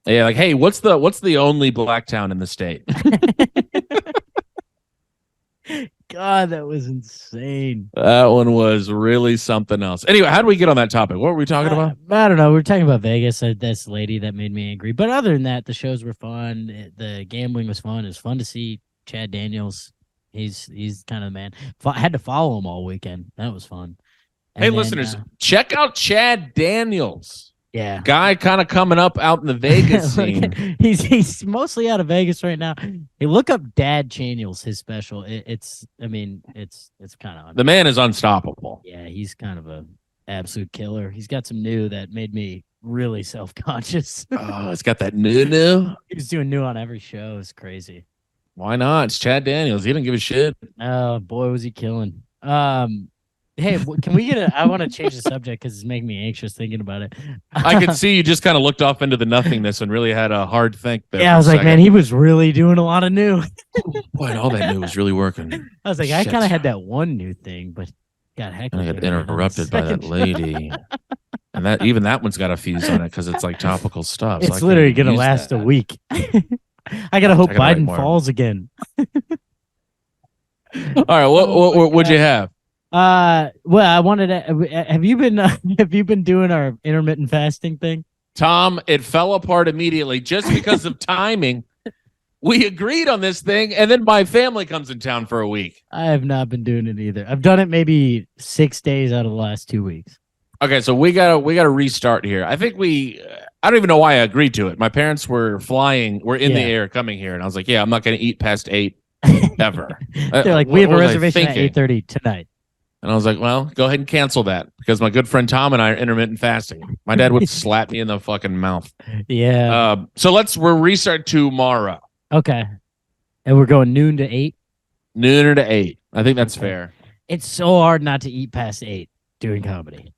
Yeah, like, hey, what's the only black town in the state? God, that was insane. That one was really something else. Anyway, how do we get on that topic? What were we talking about? I don't know. We were talking about Vegas. This lady that made me angry. But other than that, the shows were fun. The gambling was fun. It was fun to see Chad Daniels. He's kind of the man. I had to follow him all weekend. That was fun. And hey, listeners, check out Chad Daniels. Yeah, guy kind of coming up out in the Vegas scene. He's mostly out of Vegas right now. Hey, look up Dad Chaniels, his special. It's kind of the man is unstoppable. Yeah, he's kind of a absolute killer. He's got some new that made me really self-conscious. Oh, it's got that new. He was doing new on every show. It's crazy. Why not? It's Chad Daniels. He didn't give a shit. Oh boy, was he killing. Hey, can we get I want to change the subject because it's making me anxious thinking about it. I could see you just kind of looked off into the nothingness and really had a hard think there. Yeah, I was like, man, he was really doing a lot of new. Boy, all that new was really working. I was like, I kind of had that one new thing, but got heck. I got interrupted by that lady. And that even that one's got a fuse on it because it's like topical stuff. It's literally gonna last a week. I gotta hope Biden falls again. All right, what'd you have? Well, I wanted to. Have you been doing our intermittent fasting thing? Tom, it fell apart immediately just because of timing. We agreed on this thing, and then my family comes in town for a week. I have not been doing it either. I've done it maybe 6 days out of the last 2 weeks. Okay, so we gotta restart here. I think I don't even know why I agreed to it. My parents were in the air coming here, and I was like, yeah, I'm not gonna eat past 8 ever. They're like, we have a reservation at 8:30 tonight. And I was like, well, go ahead and cancel that because my good friend Tom and I are intermittent fasting. My dad would slap me in the fucking mouth. Yeah. So we'll restart tomorrow. Okay. And we're going noon to 8? Noon to 8. I think that's fair. It's so hard not to eat past 8 doing comedy.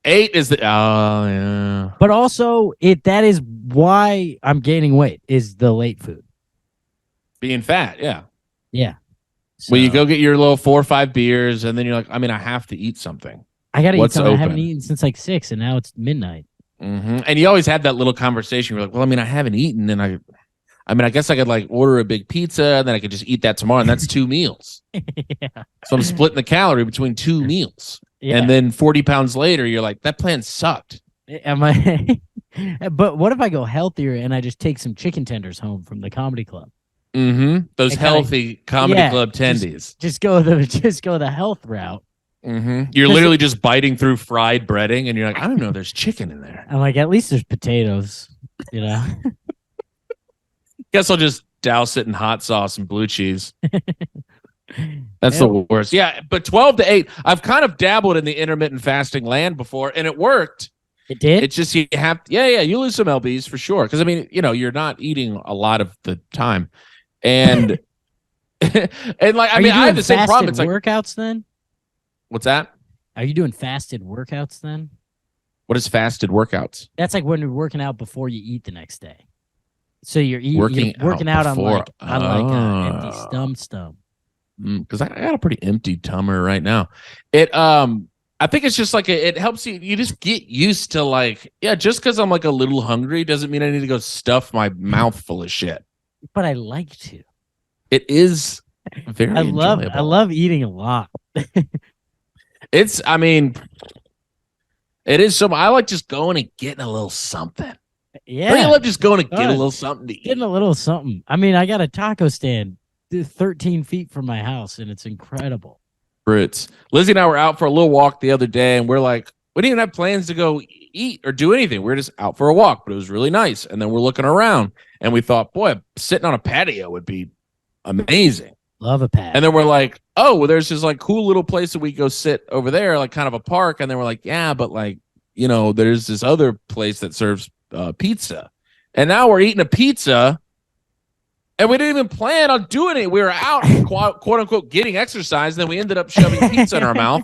8 is yeah. But also, that is why I'm gaining weight, is the late food. Being fat, yeah. Yeah. So, well, you go get your little 4 or 5 beers, and then you're like, I have to eat something. I got to eat something. I haven't eaten since like 6, and now it's midnight. Mm-hmm. And you always have that little conversation. You're like, well, I haven't eaten, and I guess I could like order a big pizza, and then I could just eat that tomorrow, and that's 2 meals. Yeah. So I'm splitting the calorie between 2 meals. Yeah. And then 40 pounds later, you're like, that plan sucked. Am I? But what if I go healthier and I just take some chicken tenders home from the comedy club? Mm-hmm. Those healthy comedy club tendies. Just go the health route. Mm-hmm. You're literally just biting through fried breading, and you're like, I don't know, there's chicken in there. I'm like, at least there's potatoes, you know. Guess I'll just douse it in hot sauce and blue cheese. That's the worst. Yeah, but 12 to 8. I've kind of dabbled in the intermittent fasting land before, and it worked. It did? It's just you have, you lose some lbs for sure. Because you're not eating a lot of the time, and and like I have the same problem. It's like workouts then. What's that? Are you doing fasted workouts then? What is fasted workouts? That's like when you're working out before you eat the next day. So you're working out on like empty stomach. Because I got a pretty empty tumor right now. I think it's just like it helps you just get used to like, just because I'm like a little hungry doesn't mean I need to go stuff my mouth full of shit. But I like to. It is very enjoyable. I love eating a lot. It is so I like just going and getting a little something. Yeah. I love just going to get a little something to eat. Getting a little something. I got a taco stand 13 feet from my house, and it's incredible. Brutes. Lizzie and I were out for a little walk the other day, and we're like, we didn't even have plans to go eat or do anything. We were just out for a walk, but it was really nice. And then we're looking around, and we thought, boy, sitting on a patio would be amazing. Love a patio. And then we're like, oh, well, there's this like cool little place that we go sit over there, like kind of a park. And then we're like, yeah, but like, there's this other place that serves pizza. And now we're eating a pizza. And we didn't even plan on doing it. We were out, quote unquote, getting exercise. And then we ended up shoving pizza in our mouth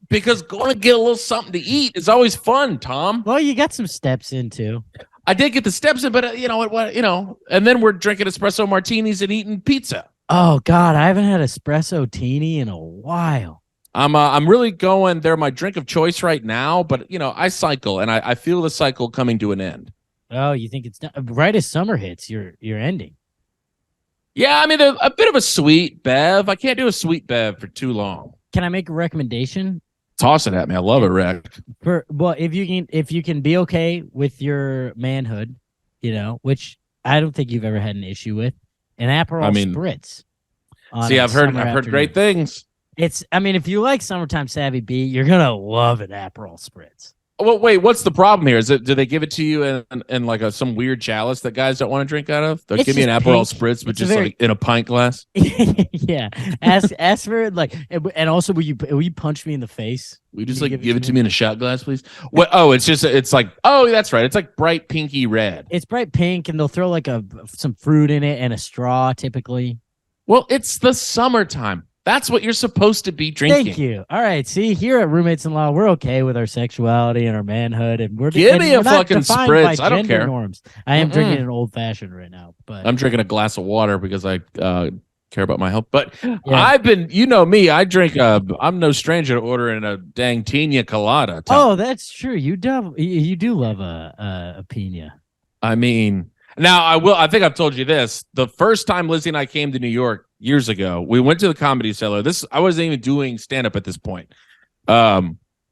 because going to get a little something to eat is always fun, Tom. Well, you got some steps in too. I did get the steps in, but and then we're drinking espresso martinis and eating pizza. Oh God, I haven't had espresso teeny in a while. I'm really going. They're my drink of choice right now, but I cycle, and I feel the cycle coming to an end. Oh, you think it's right as summer hits? You're ending. Yeah, they're a bit of a sweet bev. I can't do a sweet bev for too long. Can I make a recommendation? Toss it at me. I love it, Rick. If you can be okay with your manhood, which I don't think you've ever had an issue with, an Aperol Spritz. I've heard great things. If you like Summertime Savvy B, you're gonna love an Aperol Spritz. Well, wait, what's the problem here? Do they give it to you in like some weird chalice that guys don't want to drink out of? They'll give me an Aperol Spritz, but just like in a pint glass. Yeah, ask for it, like, and also will you punch me in the face? Will you just like give it to me in a shot glass, please? What? Oh, it's like, oh, that's right. It's like bright pinky red. It's bright pink, and they'll throw like some fruit in it and a straw typically. Well, it's the summertime. That's what you're supposed to be drinking. Thank you. All right. See, here at Roommates in Law, we're okay with our sexuality and our manhood, and we're give me a fucking spritz. I don't care. Norms. I am drinking an old fashioned right now, but I'm drinking a glass of water because I care about my health. But I've been, you know me, I drink. I'm no stranger to ordering a dang Tina Colada. Oh, that's true. You do love a pina. I mean, now I think I've told you this. The first time Lizzie and I came to New York years ago, we went to the Comedy Cellar. I wasn't even doing stand up at this point.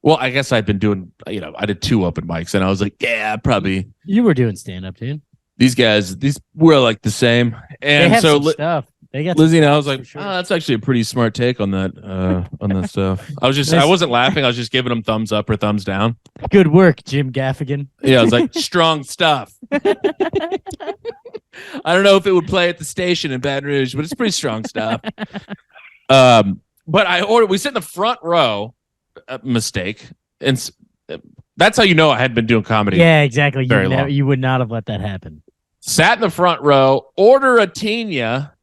Well, I guess I'd been doing, I did 2 open mics, and I was like, yeah, probably. You were doing stand up, dude. These guys, we're like the same. And they have so some stuff. They got Lizzie and I was like, sure. that's actually a pretty smart take on that stuff. I wasn't laughing. I was just giving them thumbs up or thumbs down. Good work, Jim Gaffigan. Yeah, I was like, strong stuff. I don't know if it would play at the station in Baton Rouge, but it's pretty strong stuff. But we sit in the front row. Mistake, and that's how you know I had been doing comedy. Yeah, exactly. You would not have let that happen. Sat in the front row, order a Tina.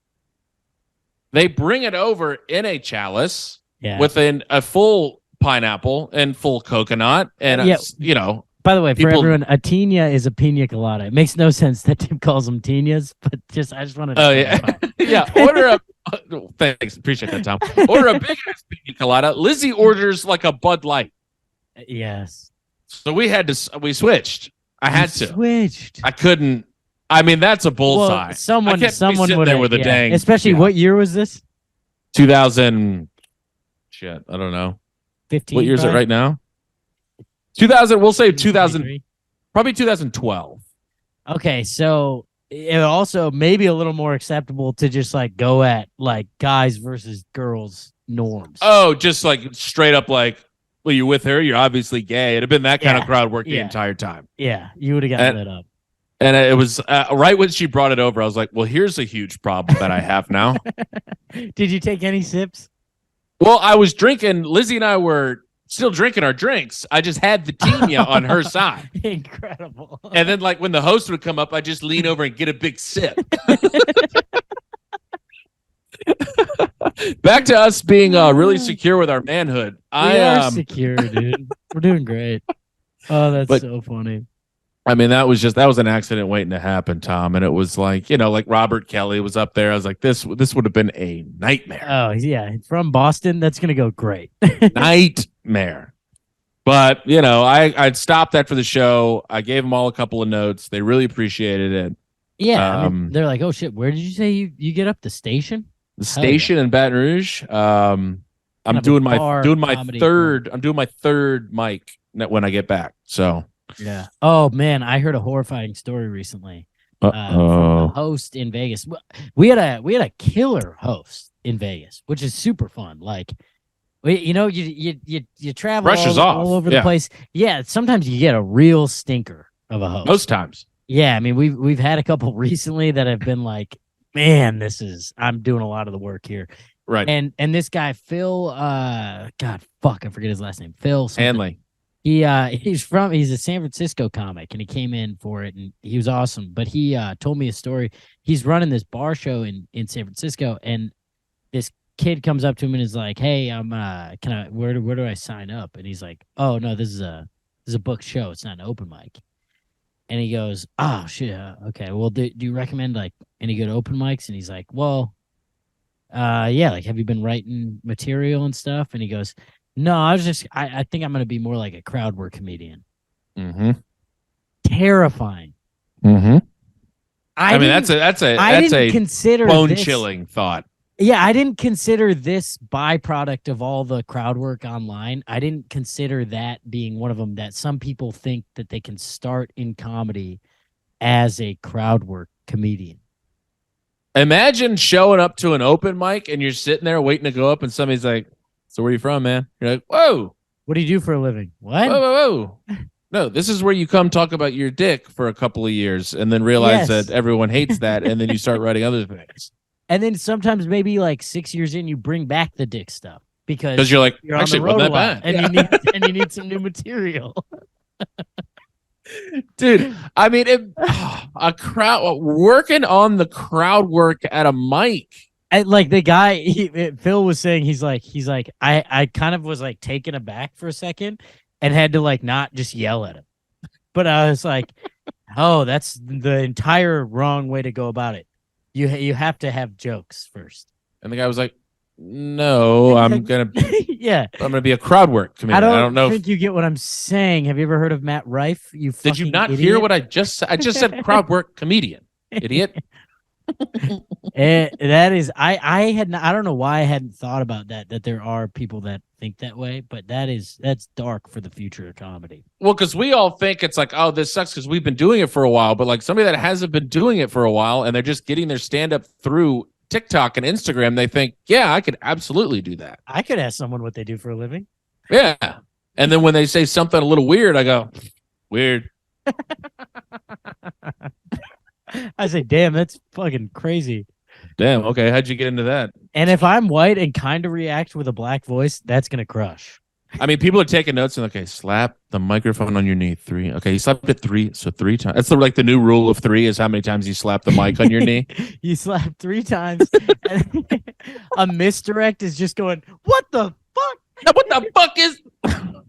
They bring it over in a chalice with a full pineapple and full coconut, and By the way, for everyone, a Tina is a pina colada. It makes no sense that Tim calls them Tinas, but I just wanted to. Oh yeah, yeah. Order a. Thanks, appreciate that, Tom. Order a big ass pina colada. Lizzie orders like a Bud Light. Yes. So we switched. I had to. Switched. I couldn't. I mean, that's a bullseye. Well, someone would have. With a dang. Especially what year was this? 2000. Shit, I don't know. 15. What year is it right now? 2000. We'll say 2000. Probably 2012. Okay, so it also maybe a little more acceptable to just like go at like guys versus girls norms. Oh, just like straight up like, well, you're with her, you're obviously gay. It'd have been that kind of crowd work the entire time. Yeah, you would have gotten lit up. And it was right when she brought it over, I was like, well, here's a huge problem that I have now. Did you take any sips? Well, I was drinking. Lizzie and I were still drinking our drinks. I just had the Tina on her side. Incredible. And then like when the host would come up, I just lean over and get a big sip. Back to us being really secure with our manhood. We are secure, dude. We're doing great. Oh, that's so funny. I mean, that was an accident waiting to happen, Tom. And it was like, like Robert Kelly was up there. I was like, this would have been a nightmare. Oh, yeah. From Boston, that's going to go great. Nightmare. But, I'd stopped that for the show. I gave them all a couple of notes. They really appreciated it. Yeah. I mean, they're like, oh, shit, where did you say you get up? The station? The station in Baton Rouge. I'm doing my third mic when I get back. So. Yeah. Oh man, I heard a horrifying story recently from a host in Vegas. We had a killer host in Vegas, which is super fun. Like, you travel all over the place. Yeah. Sometimes you get a real stinker of a host. Most times. Yeah. I mean, we've had a couple recently that have been like, man, I'm doing a lot of the work here. Right. And this guy Phil, I forget his last name. Phil something. Hanley. He's a San Francisco comic, and he came in for it, and he was awesome. But he told me a story. He's running this bar show in San Francisco, and this kid comes up to him and is like, "Hey, where do I sign up?" And he's like, "Oh no, this is a booked show. It's not an open mic." And he goes, "Oh shit, okay. Well, do you recommend like any good open mics?" And he's like, "Well, yeah. Like, have you been writing material and stuff?" And he goes, "No, I think I'm going to be more like a crowd work comedian." Mm-hmm. Terrifying. Mm-hmm. I mean, that's a bone-chilling thought. Yeah, I didn't consider this byproduct of all the crowd work online. I didn't consider that being one of them, that some people think that they can start in comedy as a crowd work comedian. Imagine showing up to an open mic and you're sitting there waiting to go up and somebody's like, "So where are you from, man?" You're like, "Whoa. What do you do for a living?" What? Whoa. No, this is where you come talk about your dick for a couple of years and then realize that everyone hates that, and then you start writing other things. And then sometimes maybe like 6 years in, you bring back the dick stuff because you're like, you're actually, wasn't that bad? And you need some new material. Dude, I mean, a crowd working on the crowd work at a mic. Like the guy, Phil was saying, he's like, I kind of was like taken aback for a second and had to like not just yell at him. But I was like, oh, that's the entire wrong way to go about it. You have to have jokes first. And the guy was like, no, I'm gonna be a crowd work comedian. I don't know think you get what I'm saying. Have you ever heard of Matt Rife? Did you not hear what I just said? I just said crowd work comedian, idiot. That is, I don't know why I hadn't thought about that there are people that think that way, but that's dark for the future of comedy. Well, because we all think it's like, oh, this sucks because we've been doing it for a while, but like somebody that hasn't been doing it for a while and they're just getting their stand-up through TikTok and Instagram, they think, yeah, I could absolutely do that. I could ask someone what they do for a living. Yeah. And then when they say something a little weird, I go, weird. I say, damn, that's fucking crazy. Damn, okay, how'd you get into that? And if I'm white and kind of react with a black voice, that's going to crush. I mean, people are taking notes and okay, slap the microphone on your knee 3. Okay, you slapped it 3, so 3 times. That's like the new rule of 3 is how many times you slap the mic on your knee. You slap 3 times. And a misdirect is just going, what the fuck? What the fuck is...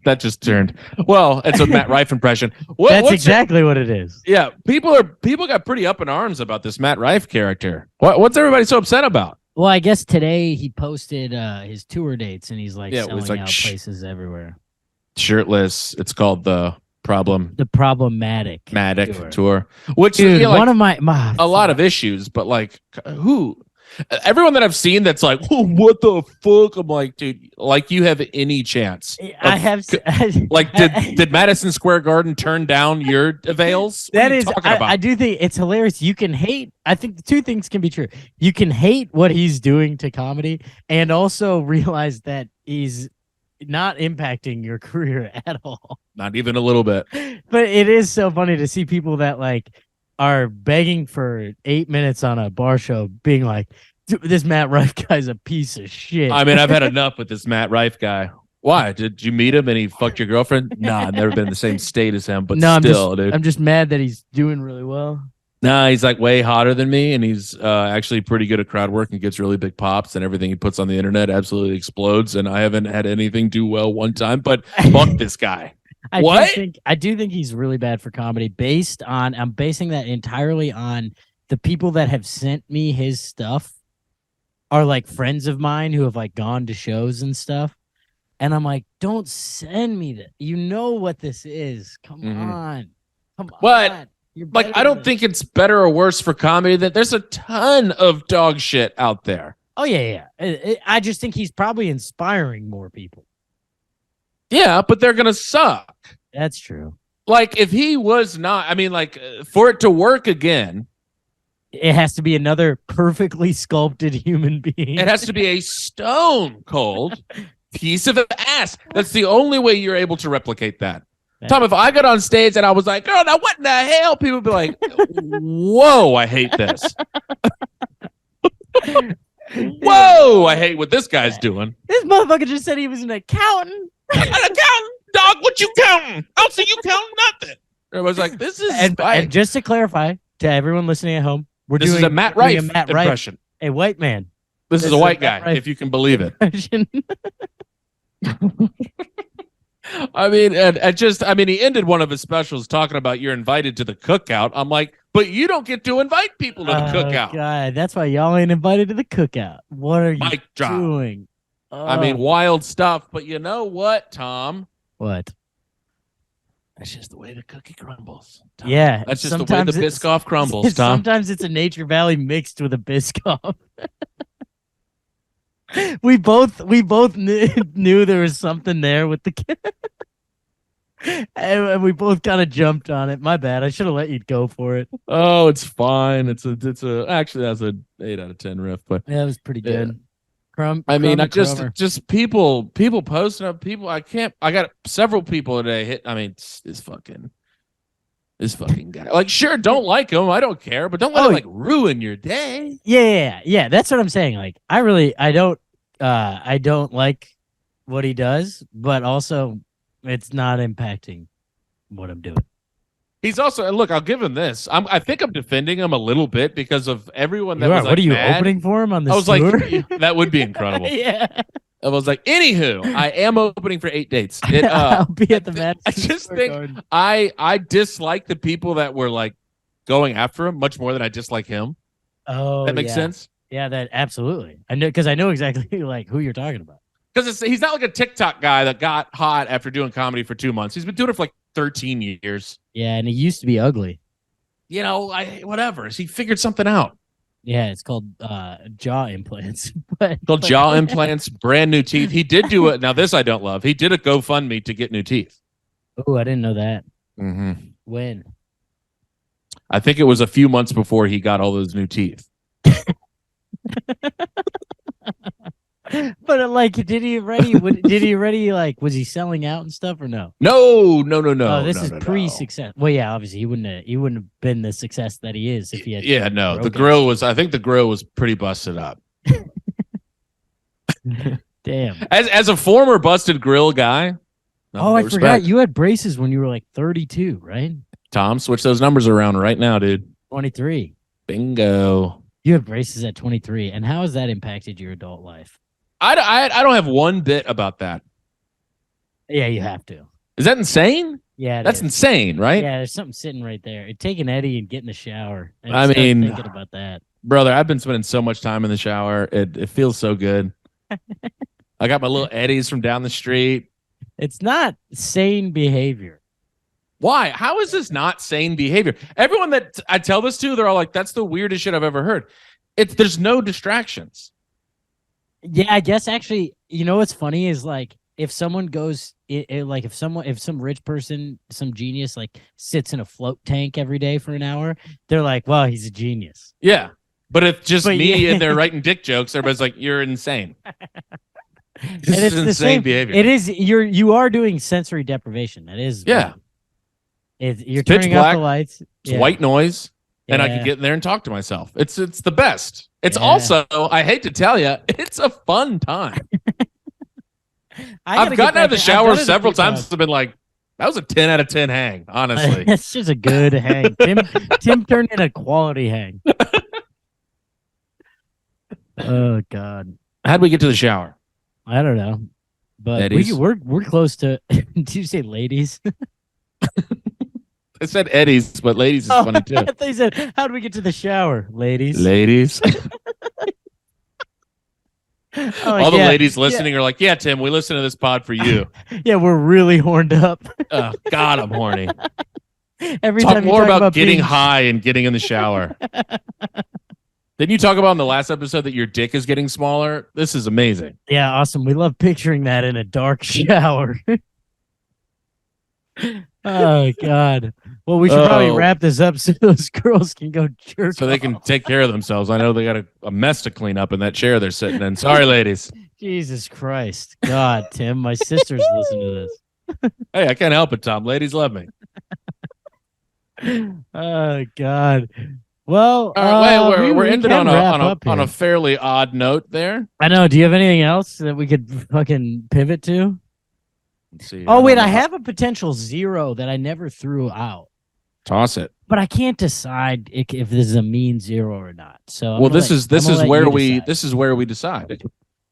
That just turned. Well, it's a Matt Rife impression. That's exactly what it is. Yeah, people got pretty up in arms about this Matt Rife character. What's everybody so upset about? Well, I guess today he posted his tour dates, and he's like selling out places everywhere. Shirtless. It's called the Problematic tour. Which dude, like, one of my a lot of issues, but like who? Everyone that I've seen that's like, oh, what the fuck? I'm like, dude, like you have any chance? Did Madison Square Garden turn down your avails? That is, I do think it's hilarious. You can hate. I think the 2 things can be true. You can hate what he's doing to comedy, and also realize that he's not impacting your career at all. Not even a little bit. But it is so funny to see people that like are begging for 8 minutes on a bar show being like, this Matt Rife guy's a piece of shit. I mean, I've had enough with this Matt Rife guy. Why? Did you meet him and he fucked your girlfriend? Nah, I've never been in the same state as him, but no, dude. I'm just mad that he's doing really well. Nah, he's like way hotter than me, and he's actually pretty good at crowd work and gets really big pops, and everything he puts on the internet absolutely explodes, and I haven't had anything do well one time, but fuck this guy. I do think he's really bad for comedy I'm basing that entirely on the people that have sent me his stuff are like friends of mine who have like gone to shows and stuff. And I'm like, don't send me that. You know what this is. Come on. But like, I don't think it's better or worse for comedy that there's a ton of dog shit out there. Oh yeah. I just think he's probably inspiring more people. Yeah, but they're going to suck. That's true. Like, if he was not, I mean, like, for it to work again, it has to be another perfectly sculpted human being. It has to be a stone cold piece of ass. That's the only way you're able to replicate that. Tom, if I got on stage and I was like, girl, now what in the hell? People would be like, whoa, I hate this. Whoa, I hate what this guy's doing. This motherfucker just said he was an accountant. An accountant, dog, what you counting? I'll see you counting nothing. Everybody's like, this is... And just to clarify to everyone listening at home, this is a Matt Rife impression. A white man. This is a white guy, if you can believe it. I mean, he ended one of his specials talking about you're invited to the cookout. I'm like, but you don't get to invite people to the cookout. God, that's why y'all ain't invited to the cookout. What are you doing? I mean, wild stuff. But you know what, Tom? What? That's just the way the cookie crumbles, Tom. Yeah. That's just the way the Biscoff crumbles, Tom. Sometimes it's a Nature Valley mixed with a Biscoff. We both knew there was something there with the kid. And we both kind of jumped on it. My bad. I should have let you go for it. Oh, it's fine. Actually that's a 8 out of 10 riff, but yeah, it was pretty good. Crumb. I mean, just people posting up. I got several people today hit. I mean, this fucking guy. Like, sure, don't like him. I don't care, but don't let him like ruin your day. Yeah. That's what I'm saying. Like, I don't like what he does, but also it's not impacting what I'm doing. He's also, look, I'll give him this. I think I'm defending him a little bit because of everyone that was like, what are you mad. Opening for him on this I was tour? Like, that would be incredible. Yeah. I was like, anywho, I am opening for 8 dates. I'll be at the match. I just think I dislike the people that were like going after him much more than I dislike him. Oh, that makes sense. Yeah, that absolutely. I know because I know exactly like who you're talking about. Because he's not like a TikTok guy that got hot after doing comedy for 2 months. He's been doing it for like 13 years. Yeah, and he used to be ugly. You know, whatever. He figured something out. Yeah, it's called jaw implants. but Called jaw implants, brand new teeth. He did do it. Now, this I don't love. He did a GoFundMe to get new teeth. Oh, I didn't know that. Mm-hmm. When? I think it was a few months before he got all those new teeth. But like, did he already like? Was he selling out and stuff or no? No. Oh, this is no. pre-success. Well, yeah, obviously he wouldn't have been the success that he is if he had. Yeah, no. The grill was. I think the grill was pretty busted up. Damn. As a former busted grill guy. I forgot you had braces when you were like 32, right? Tom, switch those numbers around right now, dude. 23. Bingo. You have braces at 23, and how has that impacted your adult life? I don't have one bit about that. Yeah, you have to. Is that insane? Yeah, that's insane, right? Yeah, there's something sitting right there. Taking Eddie and get in the shower. I mean, thinking about that, brother. I've been spending so much time in the shower. It feels so good. I got my little Eddies from down the street. It's not sane behavior. Why? How is this not sane behavior? Everyone that I tell this to, they're all like, "That's the weirdest shit I've ever heard." There's no distractions. Yeah, I guess actually, you know what's funny is like if someone goes, if some rich person, some genius, like sits in a float tank every day for an hour, they're like, "Well, he's a genius." Yeah, but if just me and they're writing dick jokes, everybody's like, "You're insane." This is insane behavior. It is. You are doing sensory deprivation. That is. Yeah. You're turning off the lights. It's white noise, and I can get in there and talk to myself. It's the best. It's also, I hate to tell you, it's a fun time. I've gotten out of the shower several times. I've been like, that was a 10 out of 10 hang, honestly. It's just a good hang. Tim turned in a quality hang. Oh, God. How'd we get to the shower? I don't know. But we're close to, did you say ladies? I said Eddie's, but ladies is funny too. They said, how do we get to the shower, ladies? Ladies. All the ladies listening are like, yeah, Tim, we listen to this pod for you. Yeah, we're really horned up. Oh, God, I'm horny. Every talk time more about getting high and getting in the shower. Didn't you talk about in the last episode that your dick is getting smaller? This is amazing. Yeah, awesome. We love picturing that in a dark shower. Oh, God. Well, we should probably wrap this up so those girls can go jerk so they can take care of themselves. I know they got a mess to clean up in that chair they're sitting in. Sorry, ladies. Jesus Christ. God, Tim, my sisters listen to this. Hey, I can't help it, Tom. Ladies love me. Oh, God. Well, we're ending on a fairly odd note there. I know. Do you have anything else that we could fucking pivot to? Let's see. Oh, wait, I have a potential 0 that I never threw out. Toss it. But I can't decide if this is a mean 0 or not. So well, this is where we decide.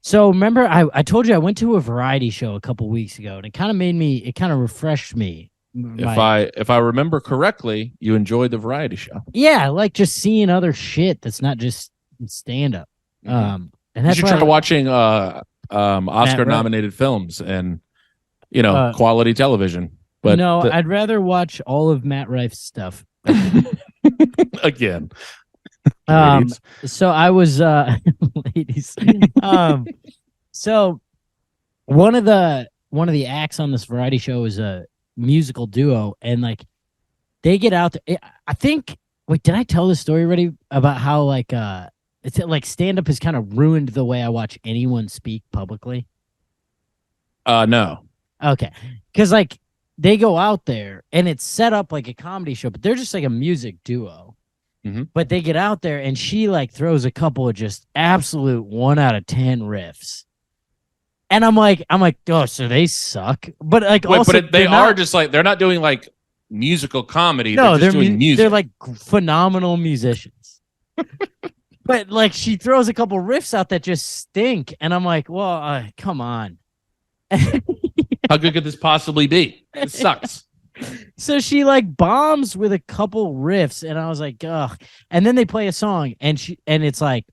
So remember, I told you I went to a variety show a couple weeks ago, and it kind of refreshed me. If I remember correctly, you enjoyed the variety show. Yeah, I like just seeing other shit that's not just stand up. And you should try watching Oscar-nominated films and quality television. But no, I'd rather watch all of Matt Rife's stuff. Again. So I was ladies. So one of the acts on this variety show is a musical duo, and like they get out there. I think did I tell the story already about how it's like stand up has kind of ruined the way I watch anyone speak publicly? No. Okay. Because like they go out there and it's set up like a comedy show, but they're just like a music duo. Mm-hmm. But they get out there and she like throws a couple of just absolute 1 out of 10 riffs. And I'm like, oh, so they suck. But like, they're not doing like musical comedy. No, they're just doing music. They're like phenomenal musicians. But like, she throws a couple riffs out that just stink, and I'm like, well, come on. How good could this possibly be? It sucks. So she like bombs with a couple riffs, and I was like, ugh. And then they play a song, and it's like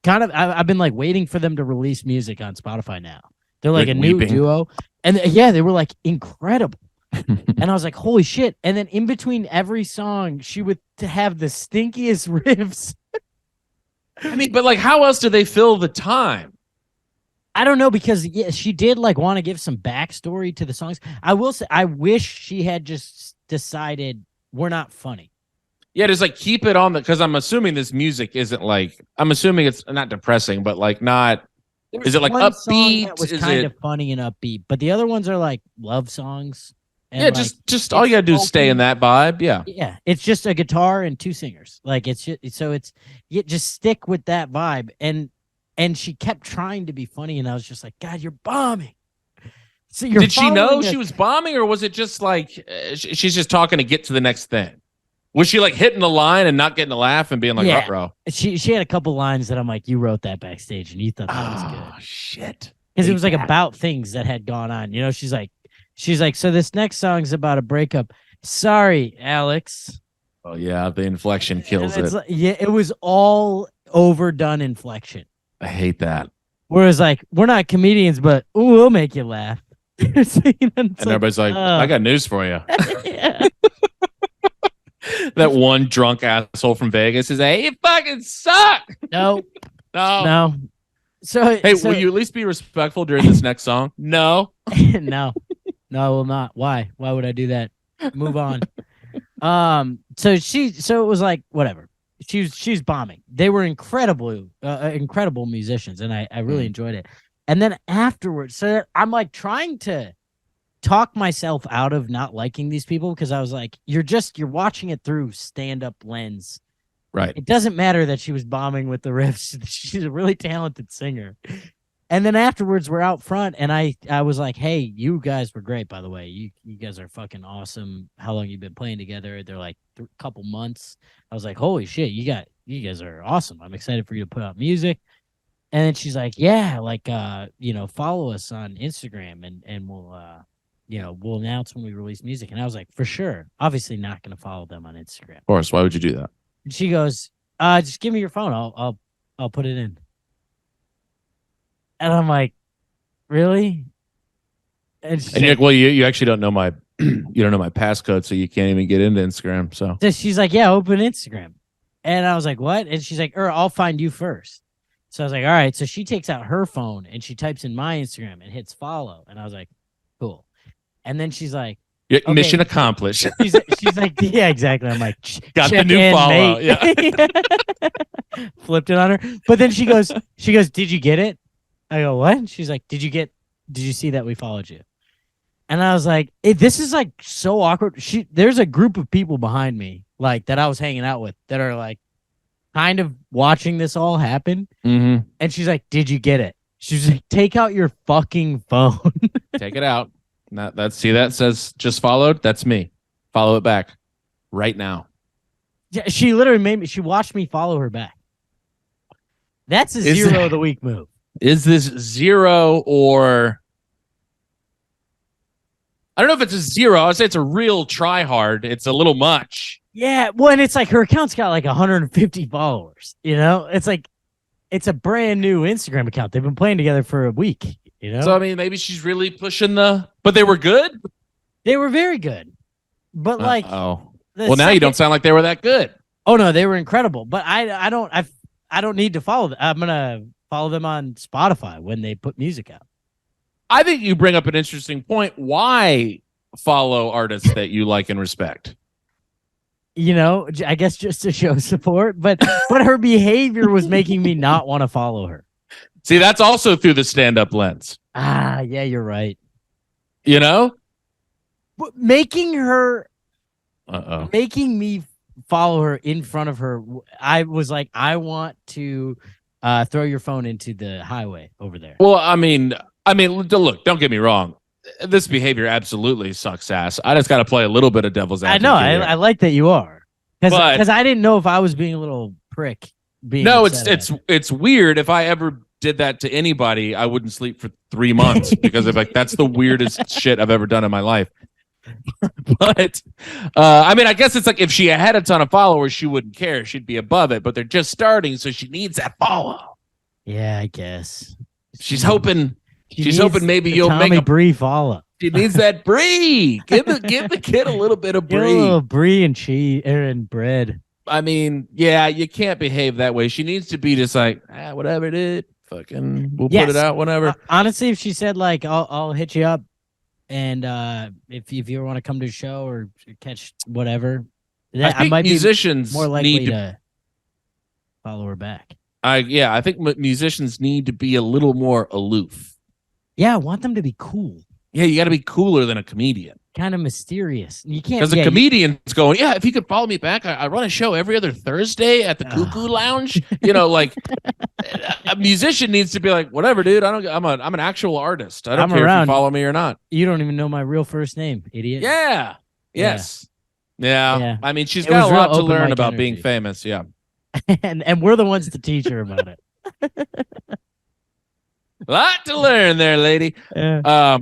kind of. I've been like waiting for them to release music on Spotify now. They're like a new duo, and yeah, they were like incredible. And I was like, holy shit! And then in between every song, she would have the stinkiest riffs. I mean, but like, how else do they fill the time? I don't know, because she did like want to give some backstory to the songs. I will say, I wish she had just decided we're not funny. Yeah, just like keep it on because I'm assuming this music isn't like, I'm assuming it's not depressing, but like not. Is it like upbeat? That was kind of funny and upbeat, but the other ones are like love songs. And yeah, just all you gotta do is stay in that vibe. Yeah, yeah, it's just a guitar and two singers. Like it's just stick with that vibe. And she kept trying to be funny, and I was just like, God, you're bombing. So did she know she was bombing, or was it just like she's just talking to get to the next thing? Was she like hitting the line and not getting a laugh and being like, yeah. bro? She had a couple lines that I'm like, you wrote that backstage, and you thought that was good. Oh shit! Because it was like about things that had gone on. You know, she's like, so this next song's about a breakup. Sorry, Alex. Oh yeah, the inflection kills it. Like, yeah, it was all overdone inflection. I hate that. Whereas, like, we're not comedians, but we'll make you laugh. And everybody's like, I got news for you. That one drunk asshole from Vegas is like, you fucking suck. No. So, hey, will you at least be respectful during this next song? No. No, I will not. Why? Why would I do that? Move on. So it was like, whatever. She's bombing. They were incredible musicians, and I really enjoyed it. And then afterwards, so I'm like trying to talk myself out of not liking these people, because I was like, you're watching it through stand-up lens. Right. It doesn't matter that she was bombing with the riffs. She's a really talented singer. And then afterwards, we're out front, and I was like, hey, you guys were great, by the way. You guys are fucking awesome. How long you been playing together? They're like a couple months. I was like, holy shit, you guys are awesome. I'm excited for you to put out music. And then she's like, yeah, like, follow us on Instagram, and we'll announce when we release music. And I was like, for sure. Obviously not going to follow them on Instagram. Of course. Why would you do that? And she goes, just give me your phone. I'll put it in. And I'm like, really? And you're like, well, you actually don't know my you don't know my passcode, so you can't even get into Instagram. So she's like, yeah, open Instagram. And I was like, what? And she's like, I'll find you first. So I was like, all right. So she takes out her phone and she types in my Instagram and hits follow. And I was like, cool. And then she's like, okay. Mission accomplished. She's like, yeah, exactly. I'm like, got the new follow. Mate. Yeah. Flipped it on her. But then she goes, did you get it? I go, what? She's like, did you see that we followed you? And I was like, this is like so awkward. There's a group of people behind me, like, that I was hanging out with, that are like kind of watching this all happen. Mm-hmm. And she's like, did you get it? She's like, take out your fucking phone. Take it out. See that says just followed? That's me. Follow it back right now. Yeah, she literally she watched me follow her back. That's a zero of the week move. Is this zero, or I don't know if it's a zero. I'd say it's a real try hard. It's a little much. Yeah. Well, and it's like her account's got like 150 followers. You know, it's like it's a brand new Instagram account. They've been playing together for a week. You know, so I mean, maybe she's really pushing but they were good. They were very good, but like, well, now you don't sound like they were that good. Oh no, they were incredible. But I don't need to follow them. I'm gonna follow them on Spotify when they put music out. I think you bring up an interesting point. Why follow artists that you like and respect? You know, I guess just to show support, but her behavior was making me not want to follow her. See, that's also through the stand-up lens. Ah, yeah, you're right. You know? But making me follow her in front of her, I was like, I want to throw your phone into the highway over there. Well, I mean, look, don't get me wrong. This behavior absolutely sucks ass. I just got to play a little bit of devil's advocate. I know. I like that you are. Because I didn't know if I was being a little prick. No, it's weird. If I ever did that to anybody, I wouldn't sleep for 3 months because that's the weirdest shit I've ever done in my life. But I mean, I guess it's like if she had a ton of followers, she wouldn't care. She'd be above it. But they're just starting, so she needs that follow. Yeah, I guess. She's hoping. She She's needs hoping maybe the you'll Tommy make a. Brie follow. She needs that brie. Give the kid a little bit of Get a brie. little brie and cheese and bread. I mean, yeah, you can't behave that way. She needs to be just like, whatever it is, fucking, we'll put it out whenever. Honestly, if she said like, I'll hit you up, and if you want to come to a show or catch whatever, I might musicians be more likely need to follow her back. I think musicians need to be a little more aloof. Yeah, I want them to be cool. Yeah, you got to be cooler than a comedian. Kind of mysterious. You can't because a comedian's going. Yeah, if you could follow me back, I run a show every other Thursday at the Cuckoo Lounge. You know, like a musician needs to be like, whatever, dude. I'm an actual artist. I don't care if you follow me or not. You don't even know my real first name, idiot. Yeah. Yes. Yeah. I mean, she's got a lot to learn about being famous. Yeah. and we're the ones to teach her about it. A lot to learn there, lady. Yeah.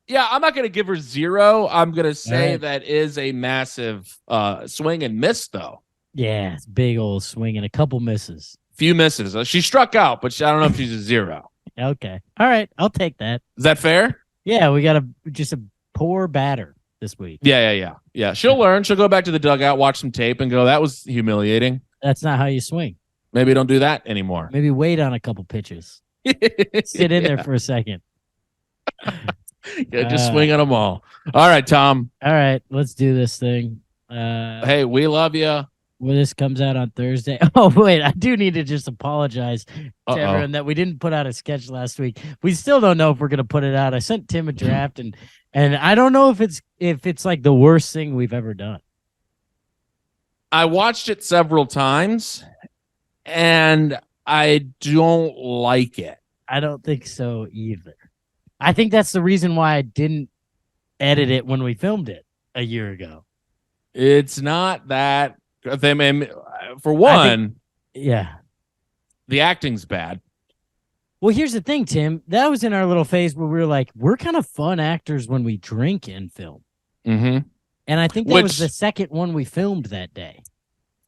Yeah, I'm not going to give her 0. I'm going to say that is a massive swing and miss, though. Yeah, it's big old swing and a couple misses. Few misses. She struck out, but I don't know if she's a 0. Okay. All right. I'll take that. Is that fair? Yeah, we got just a poor batter this week. Yeah. She'll learn. She'll go back to the dugout, watch some tape, and go, that was humiliating. That's not how you swing. Maybe don't do that anymore. Maybe wait on a couple pitches. Sit in there for a second. Yeah, just swing on them all. All right, Tom. All right, let's do this thing. Hey, we love you. Well, this comes out on Thursday. Oh, wait, I do need to just apologize to everyone that we didn't put out a sketch last week. We still don't know if we're going to put it out. I sent Tim a draft, and I don't know if it's like the worst thing we've ever done. I watched it several times, and I don't like it. I don't think so either. I think that's the reason why I didn't edit it when we filmed it a year ago. It's not that. For one, the acting's bad. Well, here's the thing, Tim. That was in our little phase where we were like, we're kind of fun actors when we drink and film. Mm-hmm. And I think that was the second one we filmed that day.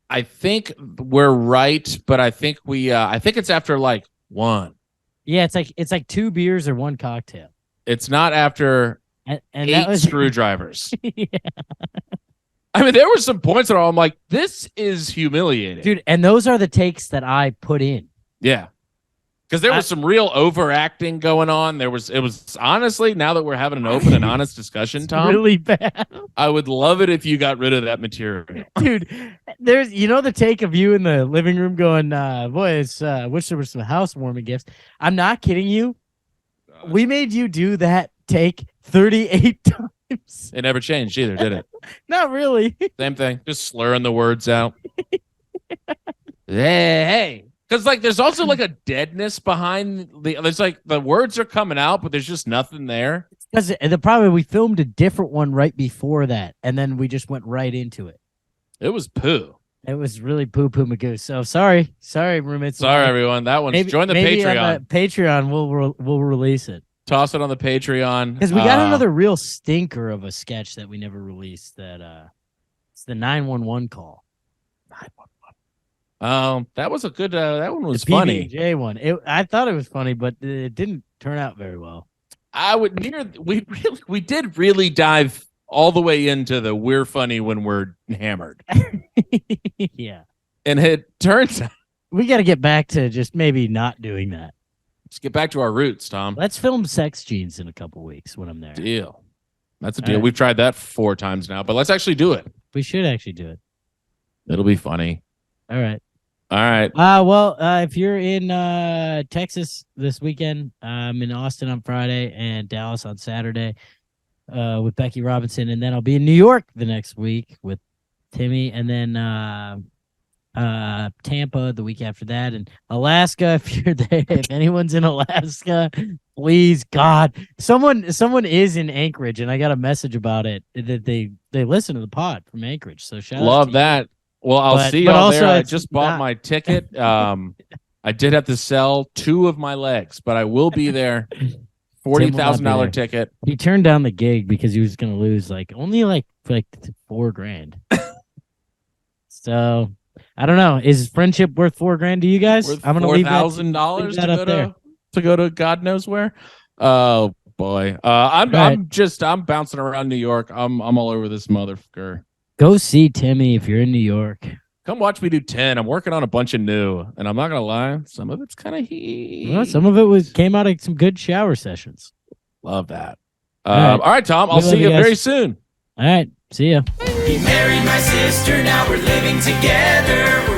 I think we're right, but I think I think it's after like 1. Yeah, it's like 2 beers or 1 cocktail. It's not after and 8 that was screwdrivers. Yeah. I mean, there were some points where I'm like, this is humiliating. Dude, and those are the takes that I put in. Yeah. Because there was some real overacting going on. It was honestly, now that we're having an open and honest discussion, Tom, really bad. I would love it if you got rid of that material. Dude, there's the take of you in the living room going, boys, wish there were some housewarming gifts. I'm not kidding you. We made you do that take 38 times. It never changed either, did it? Not really. Same thing. Just slurring the words out. Hey. Because like there's also like a deadness behind there's like the words are coming out, but there's just nothing there. Because the problem, we filmed a different one right before that, and then we just went right into it. It was poo. It was really poo-poo magoo. So sorry, roommates. Sorry, everyone. That one's join the Patreon. On the Patreon, we'll release it. Toss it on the Patreon. Because we got another real stinker of a sketch that we never released. That it's the 911 call. 911. That was a good. That one was the funny. PBJ one. I thought it was funny, but it didn't turn out very well. We did really dive all the way into the we're funny when we're hammered. Yeah. And it turns out we got to get back to just maybe not doing that. Let's get back to our roots, Tom. Let's film Sex Genes in a couple weeks when I'm there. Deal. That's a deal. Right. We've tried that 4 times now, but let's actually do it. We should actually do it. It'll be funny. All right. All right. Well, if you're in Texas this weekend, I'm in Austin on Friday and Dallas on Saturday with Becky Robinson, and then I'll be in New York the next week with Timmy, and then Tampa the week after that, and Alaska. If you're there, if anyone's in Alaska, please, God, someone is in Anchorage, and I got a message about it that they listen to the pod from Anchorage. So shout out to that. You. Well, I'll see y'all there. I just bought my ticket. I did have to sell 2 of my legs, but I will be there $40,000 ticket. He turned down the gig because he was going to lose only $4,000. So I don't know. Is friendship worth $4,000 to you guys? Worth I'm going to leave $4,000 to go to God knows where. Oh boy. I'm bouncing around New York. I'm all over this motherfucker. Go see Timmy if you're in New York. Come watch me do 10. I'm working on a bunch of new, and I'm not gonna lie, some of it's kind of heat. Well, some of it came out of some good shower sessions. Love that. All right, Tom. I'll see you very soon. All right, see ya. He married my sister. Now we're living together. We're